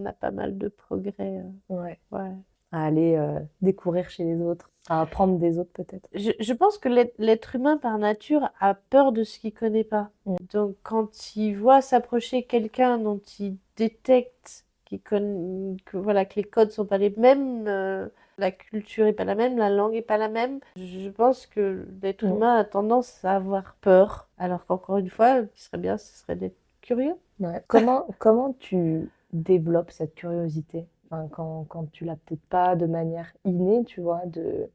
a pas mal de progrès. Ouais. Ouais. À aller découvrir chez les autres, à apprendre des autres peut-être. Je pense que l'être humain par nature a peur de ce qu'il connaît pas. Mm. Donc quand il voit s'approcher quelqu'un dont il détecte que voilà que les codes sont pas les mêmes, la culture est pas la même, la langue est pas la même, je pense que l'être Mm. humain a tendance à avoir peur. Alors qu'encore une fois, ce qui serait bien, ce serait d'être curieux. Ouais. Comment tu développes cette curiosité? Enfin, quand tu l'as peut-être pas de manière innée, tu vois,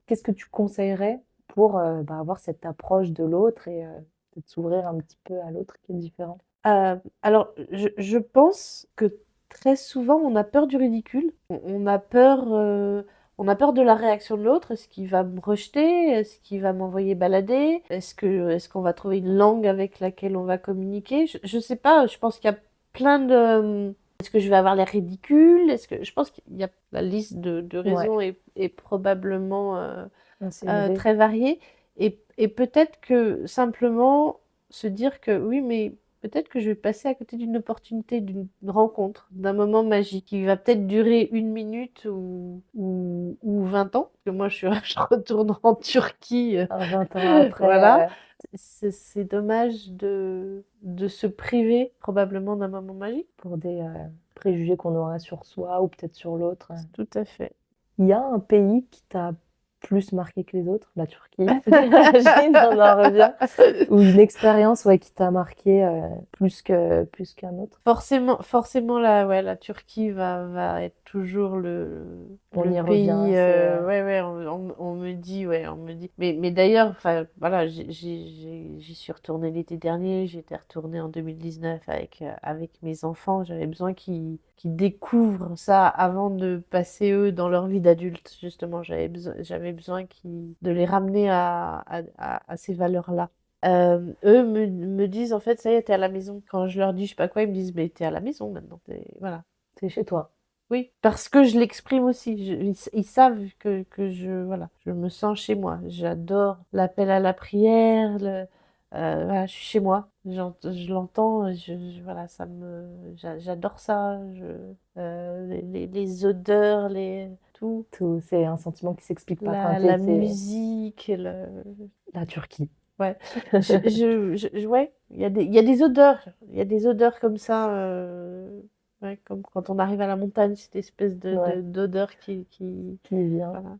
qu'est-ce que tu conseillerais pour bah, avoir cette approche de l'autre et peut-être s'ouvrir un petit peu à l'autre qui est différent? Alors, je pense que très souvent, on a peur du ridicule. On a peur de la réaction de l'autre. Est-ce qu'il va me rejeter? Est-ce qu'il va m'envoyer balader? Est-ce qu'on va trouver une langue avec laquelle on va communiquer? Je sais pas. Je pense qu'il y a plein de... Est-ce que je vais avoir l'air ridicule? Je pense qu'il y a la liste de Ouais, raisons est probablement c'est élevé. très variée. Et peut-être que simplement se dire que oui, mais peut-être que je vais passer à côté d'une opportunité, d'une rencontre, d'un moment magique qui va peut-être durer 1 minute ou 20 ans. Parce que moi, je retourne en Turquie. 20 ans après, Voilà. C'est dommage de se priver probablement d'un moment magique. pour des préjugés qu'on aura sur soi ou peut-être sur l'autre. Tout à fait. Il y a un pays qui t'a plus marqué que les autres, la Turquie, j'imagine, on en revient, ou une expérience ouais, qui t'a marqué plus qu'un autre. Forcément ouais, la Turquie va être toujours On le y revient, pays. c'est Ouais, ouais, on me dit, ouais, on me dit. Mais d'ailleurs, enfin, voilà, j'y suis retournée l'été dernier. J'étais retournée en 2019 avec mes enfants. J'avais besoin qu'ils découvrent ça avant de passer eux dans leur vie d'adulte. Justement, j'avais besoin de les ramener à ces valeurs-là. Eux me disent en fait, ça y est, t'es à la maison. Quand je leur dis je sais pas quoi, ils me disent mais t'es à la maison maintenant. Voilà. c'est chez toi. Oui, parce que je l'exprime aussi. Ils savent que voilà, je me sens chez moi. J'adore l'appel à la prière. Voilà, je suis chez moi. Je l'entends. Voilà, j'adore ça. Les odeurs, tout, Tout, c'est un sentiment qui s'explique pas. Enfin, la c'est musique, la Turquie. ouais. Ouais, il y a des odeurs. Il y a des odeurs comme ça. Ouais, comme quand on arrive à la montagne, cette espèce Ouais, d'odeur qui vient. voilà.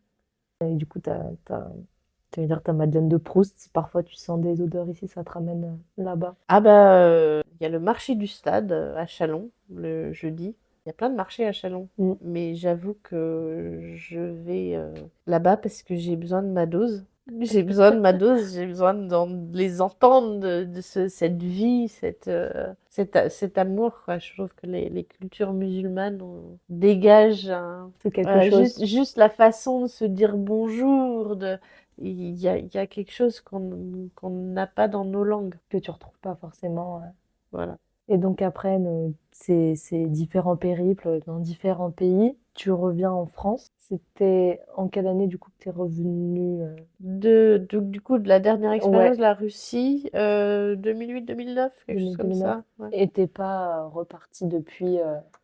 Et du coup, tu veux dire ta Madeleine de Proust, si parfois tu sens des odeurs ici, ça te ramène là-bas. Ah bah, il y a le marché du stade à Châlons, le jeudi. Il y a plein de marchés à Châlons. Mm. Mais j'avoue que je vais là-bas parce que j'ai besoin de ma dose. J'ai besoin de ma dose, j'ai besoin de les entendre, cette vie, cet amour, quoi. Je trouve que les cultures musulmanes dégagent C'est quelque voilà, chose juste la façon de se dire bonjour, il y a quelque chose qu'on n'a pas dans nos langues. que tu retrouves pas forcément. Voilà. Et donc après ces différents périples dans différents pays, tu reviens en France. C'était en quelle année du coup que tu es revenu Du coup, de la dernière Ouais, expérience, la Russie, 2008-2009, quelque chose comme 2009. ça. Ouais. Et t'es pas reparti depuis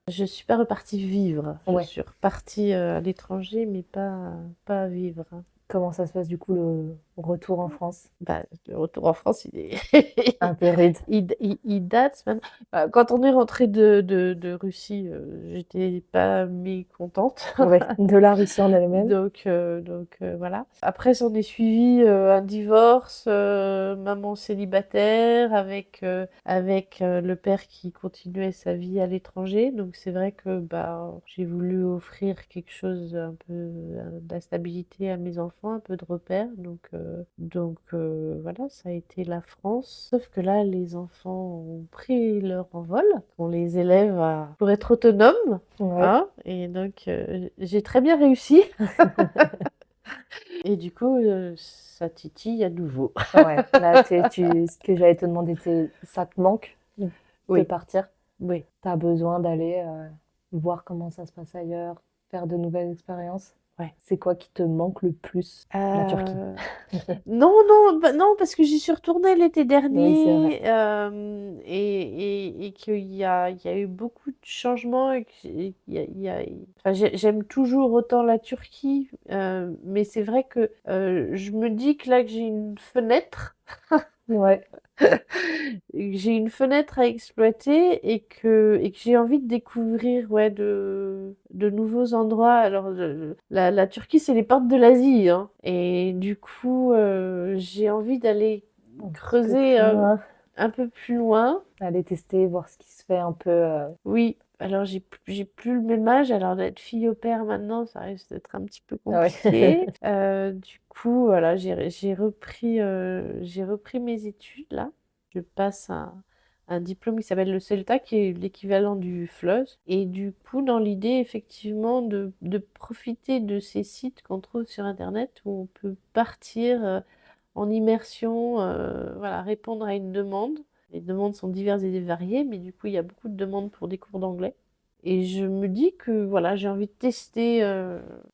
Je suis pas repartie vivre. Je Ouais. suis repartie à l'étranger, mais pas vivre. Comment ça se passe du coup le retour en France? Bah, le retour en France, il est... Un terrible. il date maintenant. Quand on est rentré de Russie, j'étais pas mécontente. Ouais, de la Russie en elle-même. Voilà. Après, s'en est suivi un divorce, maman célibataire avec le père qui continuait sa vie à l'étranger. Donc c'est vrai que bah, j'ai voulu offrir quelque chose un peu de la stabilité à mes enfants, un peu de repère. Voilà, ça a été la France. Sauf que là, les enfants ont pris leur envol. On les élève pour être autonomes. Ouais. Hein, et donc, j'ai très bien réussi. Et du coup, ça titille à nouveau. Ouais. Là, ce que j'allais te demander, c'est ça te manque de Oui, partir? oui. T'as besoin d'aller voir comment ça se passe ailleurs, faire de nouvelles expériences? Ouais. C'est quoi qui te manque le plus? La Turquie. Euh, Non, non, bah, non, parce que j'y suis retournée l'été Oui, c'est vrai. dernier et qu'il y a eu beaucoup de changements et enfin, j'aime toujours autant la Turquie, mais c'est vrai que je me dis que là que j'ai une fenêtre. Ouais. J'ai une fenêtre à exploiter et que j'ai envie de découvrir ouais, de nouveaux endroits. Alors, la Turquie, c'est les portes de l'Asie, hein. Et du coup, j'ai envie d'aller Un petit peu creuser plus loin. un peu plus loin. Aller tester, voir ce qui se fait un peu. Oui, alors j'ai plus le même âge. Alors, d'être fille au père maintenant, ça risque d'être un petit peu Ah ouais. compliqué. Du coup, voilà, j'ai repris mes études là. Je passe un diplôme qui s'appelle le CELTA, qui est l'équivalent du FLOS. Et du coup, dans l'idée, effectivement, de profiter de ces sites qu'on trouve sur Internet où on peut partir en immersion, voilà, répondre à une demande. Les demandes sont diverses et variées, mais du coup, il y a beaucoup de demandes pour des cours d'anglais. Et je me dis que voilà, j'ai envie de tester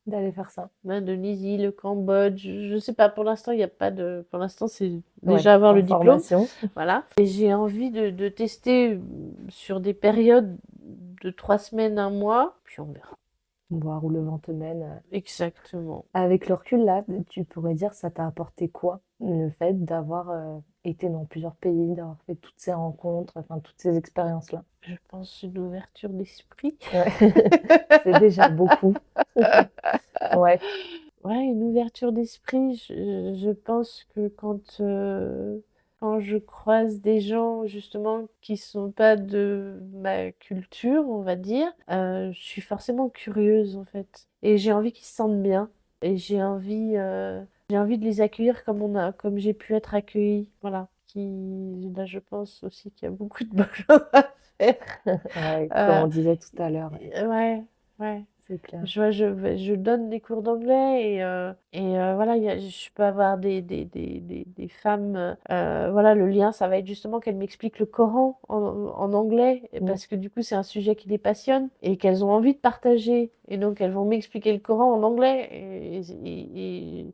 D'aller faire ça. l'Indonésie, le Cambodge. Je sais pas, pour l'instant, il y a pas de. Pour l'instant, c'est Ouais, déjà avoir en le diplôme. formation. Voilà. Et j'ai envie de tester sur des périodes de 3 semaines, un mois, puis on verra. Voir où le vent te mène. Exactement. Avec le recul, là, tu pourrais dire, ça t'a apporté quoi? Le fait d'avoir été dans plusieurs pays, d'avoir fait toutes ces rencontres, enfin, toutes ces expériences-là. Je pense une ouverture d'esprit. Ouais. C'est déjà beaucoup. Ouais. Ouais, une ouverture d'esprit. Je pense que quand je croise des gens justement qui sont pas de ma culture, on va dire, je suis forcément curieuse en fait. Et j'ai envie qu'ils se sentent bien. Et j'ai envie de les accueillir comme j'ai pu être accueillie. Voilà. Là, je pense aussi qu'il y a beaucoup de bonnes choses à faire. Ouais, comme Euh, on disait tout à l'heure, ouais, ouais. c'est clair. Je donne des cours d'anglais voilà, je peux avoir des femmes. Voilà, le lien, ça va être justement qu'elles m'expliquent le Coran en anglais, Mm. parce que du coup, c'est un sujet qui les passionne et qu'elles ont envie de partager. Et donc, elles vont m'expliquer le Coran en anglais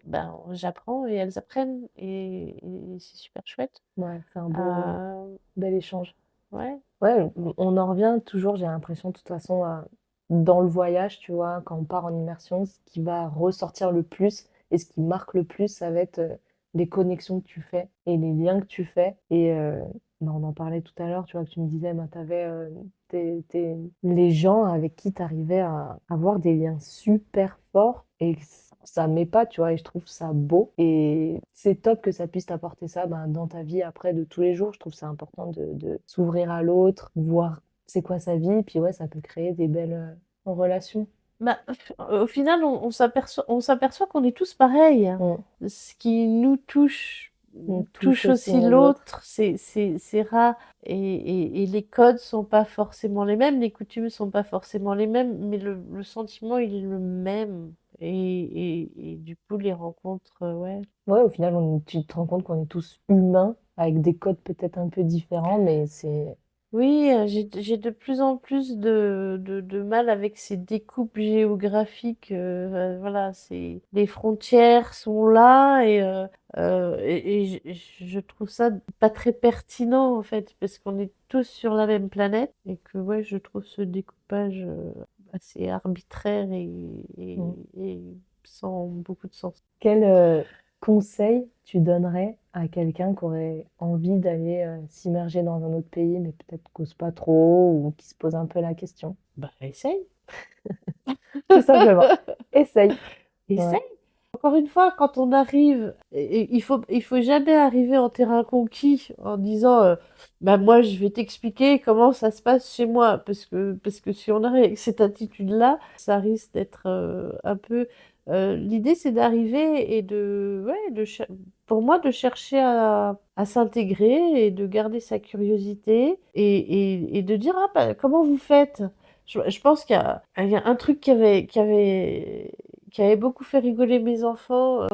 ben, j'apprends et elles apprennent et c'est super chouette. Ouais, c'est un beau, Euh, bel échange. ouais, Ouais, on en revient toujours, j'ai l'impression, de toute façon, dans le voyage, tu vois, quand on part en immersion, ce qui va ressortir le plus et ce qui marque le plus, ça va être les connexions que tu fais et les liens que tu fais. Et bah, on en parlait tout à l'heure, tu vois, que tu me disais, bah, tu avais les gens avec qui tu arrivais à avoir des liens super forts et ça m'épate, tu vois, et je trouve ça beau. Et c'est top que ça puisse t'apporter ça dans ta vie après de tous les jours. Je trouve ça important de s'ouvrir à l'autre, voir c'est quoi sa vie, puis ouais, ça peut créer des belles relations. Bah, au final, on s'aperçoit qu'on est tous pareils. Mm. Ce qui nous touche On touche touche aussi aussi les autres. l'autre, c'est rare. Et les codes sont pas forcément les mêmes, les coutumes sont pas forcément les mêmes, mais le sentiment, il est le même. Et du coup, les rencontres, ouais. Ouais, au final, tu te rends compte qu'on est tous humains, avec des codes peut-être un peu différents, mais c'est... Oui, j'ai de plus en plus de mal avec ces découpes géographiques. Voilà, les frontières sont là et je trouve ça pas très pertinent en fait, parce qu'on est tous sur la même planète et que ouais, je trouve ce découpage assez arbitraire Mm. et sans beaucoup de sens. Quel conseil tu donnerais à quelqu'un qui aurait envie d'aller s'immerger dans un autre pays, mais peut-être qu'ose pas trop ou qui se pose un peu la question? Bah, essaye. Tout simplement. Essaye. Ouais. Essaye. Encore une fois, quand on arrive, il faut jamais arriver en terrain conquis en disant, bah moi je vais t'expliquer comment ça se passe chez moi, parce que si on arrive avec cette attitude-là, ça risque d'être un peu. L'idée c'est d'arriver et ouais, pour moi de chercher à s'intégrer et de garder sa curiosité et de dire ah bah, comment vous faites? Je pense qu'il y a un truc qui avait beaucoup fait rigoler mes enfants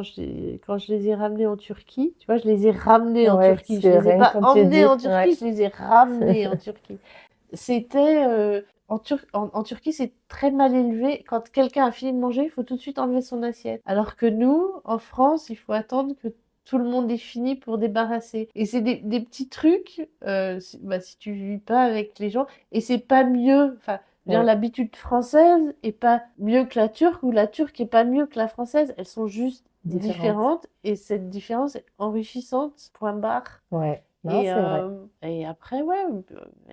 quand je les ai ramenés en Turquie. Tu vois, je les ai ramenés en Ouais, Turquie. Je c'est les ai rien que pas quand tu emmenés dis. en Ouais. Turquie, je les ai ramenés en Turquie. C'était en Turquie, c'est très mal élevé. Quand quelqu'un a fini de manger, il faut tout de suite enlever son assiette. Alors que nous, en France, il faut attendre que tout le monde ait fini pour débarrasser. Et c'est des petits trucs, si tu vis pas avec les gens, et c'est pas mieux. Enfin, je veux dire, Mm. l'habitude française est pas mieux que la turque ou la turque est pas mieux que la française. Elles sont juste Différente. différentes et cette différence est enrichissante. Point barre. Ouais. Non, c'est vrai. Et après, ouais,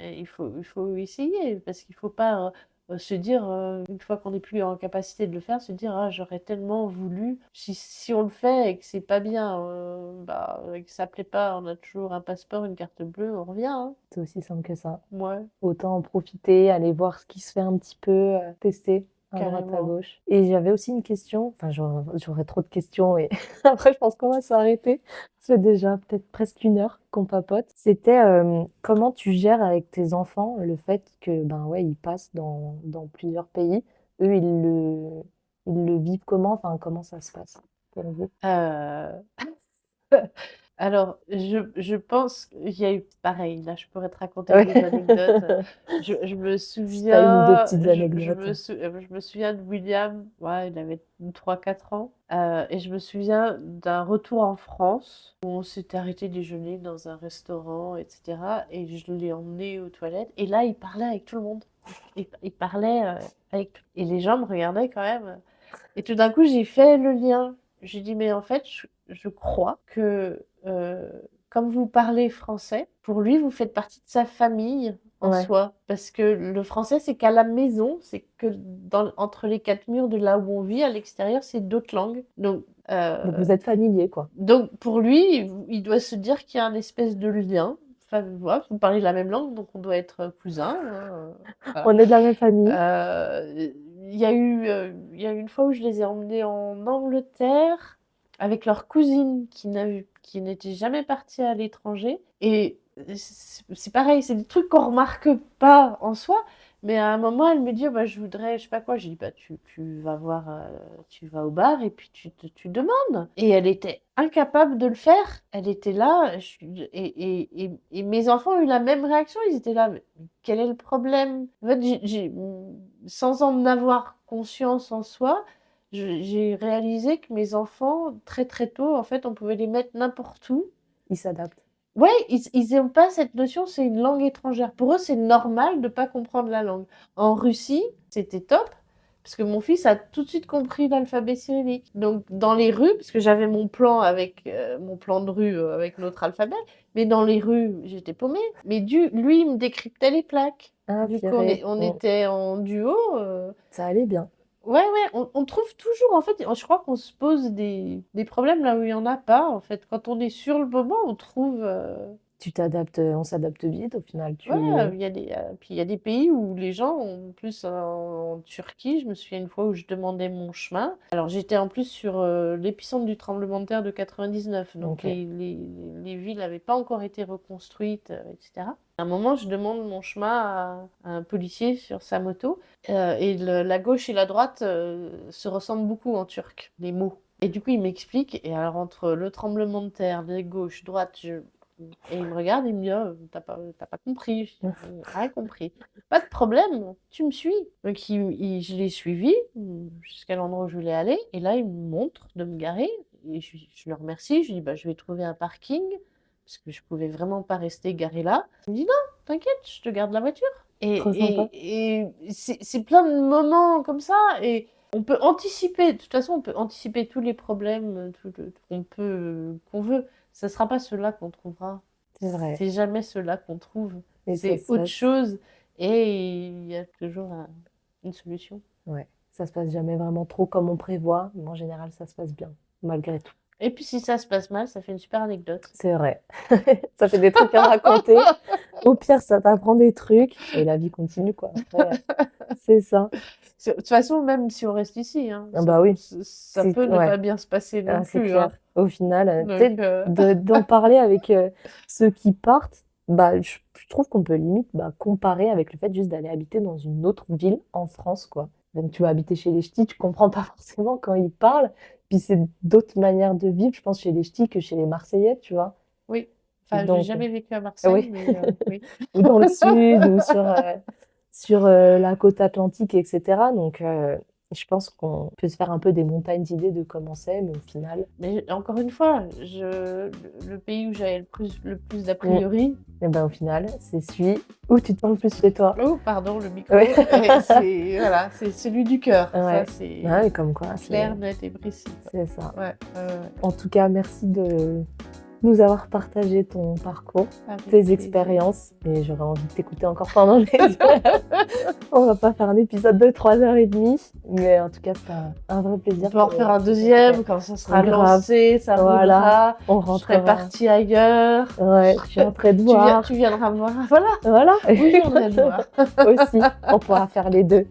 il faut essayer parce qu'il faut pas se dire, une fois qu'on n'est plus en capacité de le faire, se dire, ah, j'aurais tellement voulu. Si on le fait et que c'est pas bien, et que ça plaît pas, on a toujours un passeport, une carte bleue, on revient, hein. C'est aussi simple que ça. Ouais, Autant en profiter, aller voir ce qui se fait un petit peu, tester à droite à carrément. gauche. Et j'avais aussi une question, enfin j'aurais trop de questions et après je pense qu'on va s'arrêter. C'est déjà peut-être presque 1 heure qu'on papote. C'était comment tu gères avec tes enfants le fait que ben ouais ils passent dans plusieurs pays. Eux ils le vivent comment? Enfin comment ça se passe pour vous? Euh, Alors, je pense qu'il y a eu pareil, là je pourrais te raconter Ouais. des anecdotes. Je me Si t'as une ou deux souviens, petites anecdotes. je me souviens de William, ouais, il avait 3 4 ans, et je me souviens d'un retour en France où on s'était arrêté déjeuner dans un restaurant, etc. Et je l'ai emmené aux toilettes, et là il parlait avec tout le monde. Il parlait et les gens me regardaient quand même. Et tout d'un coup, j'ai fait le lien. J'ai dit, mais en fait, je crois que comme vous parlez français, pour lui, vous faites partie de sa famille en Ouais. soi. Parce que le français, c'est qu'à la maison, c'est que entre les 4 murs de là où on vit, à l'extérieur, c'est d'autres langues. Donc vous êtes familier quoi. Donc pour lui, il doit se dire qu'il y a un espèce de lien. Enfin, voilà, vous parlez la même langue, donc on doit être cousins, hein, voilà. On est de la même famille. Il y a eu une fois où je les ai emmenés en Angleterre avec leur cousine qui n'était jamais partie à l'étranger. Et c'est pareil, c'est des trucs qu'on remarque pas en soi, mais à un moment, elle me dit, oh, bah, je voudrais, je sais pas quoi. J'ai dit, bah, tu vas voir, tu vas au bar et puis tu demandes. Et elle était incapable de le faire. Elle était là, et mes enfants ont eu la même réaction. Ils étaient là, mais quel est le problème? En fait, sans en avoir conscience en soi, j'ai réalisé que mes enfants, très très tôt, en fait, on pouvait les mettre n'importe où. Ils s'adaptent. Ouais, ils n'ont pas cette notion, c'est une langue étrangère. Pour eux, c'est normal de pas comprendre la langue. En Russie, c'était top Parce que mon fils a tout de suite compris l'alphabet cyrillique. Donc, dans les rues, parce que j'avais mon plan avec mon plan de rue avec notre alphabet, mais dans les rues, j'étais paumée. Mais lui, il me décryptait les plaques. Ah, Du coup, purée. on était en duo. Ça allait bien. Ouais, on trouve toujours, en fait, je crois qu'on se pose des problèmes là où il n'y en a pas, en fait. Quand on est sur le moment, on trouve. Tu t'adaptes, on s'adapte vite au final. Ouais, puis il y a des pays où les gens, en plus en Turquie, je me souviens une fois où je demandais mon chemin. Alors j'étais en plus sur l'épicentre du tremblement de terre de 99, donc Ok. les villes n'avaient pas encore été reconstruites, etc. À un moment, je demande mon chemin à un policier sur sa moto, et la gauche et la droite se ressemblent beaucoup en turc, les mots. Et du coup, il m'explique, et alors entre le tremblement de terre, les gauches, droite, et il me regarde, il me dit, oh, t'as pas compris. Je dis, rien compris. Pas de problème, tu me suis. Donc je l'ai suivi jusqu'à l'endroit où je voulais aller. Et là, il me montre de me garer. Et je le remercie. Je lui dis, bah, je vais trouver un parking. Parce que je pouvais vraiment pas rester garé là. Il me dit, non, t'inquiète, je te garde la voiture. Trop sympa. Et c'est plein de moments comme ça. Et on peut anticiper, de toute façon, on peut anticiper tous les problèmes qu'on veut. Ce ne sera pas ceux-là qu'on trouvera. C'est vrai. C'est jamais ceux-là qu'on trouve. Et ça C'est se autre passe. chose. Et il y a toujours une solution. Ouais. Ça se passe jamais vraiment trop comme on prévoit, mais en général, ça se passe bien, malgré tout. Et puis si ça se passe mal, ça fait une super anecdote. C'est vrai. Ça fait des trucs à raconter. Au pire, ça t'apprend des trucs et la vie continue, quoi. Après, c'est ça. De toute façon, même si on reste ici, hein, Ah bah oui. ça peut ne Ouais. pas bien se passer non Ah, c'est plus. clair. Hein. Au final, Donc, peut-être d'en parler avec ceux qui partent, bah, je trouve qu'on peut limite comparer avec le fait juste d'aller habiter dans une autre ville en France, quoi. Donc tu vas habiter chez les ch'tis, tu comprends pas forcément quand ils parlent. Puis c'est d'autres manières de vivre, je pense, chez les ch'tis que chez les Marseillais, tu vois. oui. Enfin, j'ai Donc, jamais vécu à Marseille, oui. mais oui. Ou dans le sud, ou sur la côte atlantique, etc. Donc, je pense qu'on peut se faire un peu des montagnes d'idées de comment c'est, mais au final, Mais encore une fois, le pays où j'avais le plus d'a priori. et ben, au final, c'est celui où tu te sens le plus chez toi. Oh, pardon, le micro. Ouais. Voilà, c'est celui du cœur. Ouais. Ça, c'est Ouais, comme quoi, clair, net et précis. c'est ça. Ouais, En tout cas, merci de nous avoir partagé ton parcours, avec tes plaisir. expériences, et j'aurais envie de t'écouter encore pendant des heures. On va pas faire un épisode de 3h30, mais en tout cas, c'est un vrai plaisir. On peut en refaire un deuxième quand ça sera Grave. lancé, ça Voilà. roulera. On Je serai rentrera. partie ailleurs. Ouais, je viendrai te voir. Tu viendras me voir. Voilà. Voilà. Oui, je viendrai te voir. Aussi, on pourra faire les deux.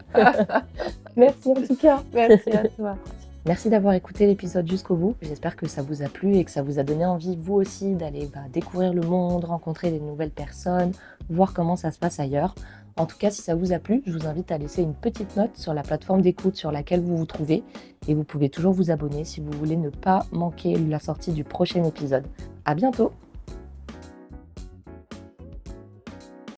Merci en tout cas. Merci à toi. Merci d'avoir écouté l'épisode jusqu'au bout. J'espère que ça vous a plu et que ça vous a donné envie, vous aussi, d'aller découvrir le monde, rencontrer des nouvelles personnes, voir comment ça se passe ailleurs. En tout cas, si ça vous a plu, je vous invite à laisser une petite note sur la plateforme d'écoute sur laquelle vous vous trouvez. Et vous pouvez toujours vous abonner si vous voulez ne pas manquer la sortie du prochain épisode. À bientôt!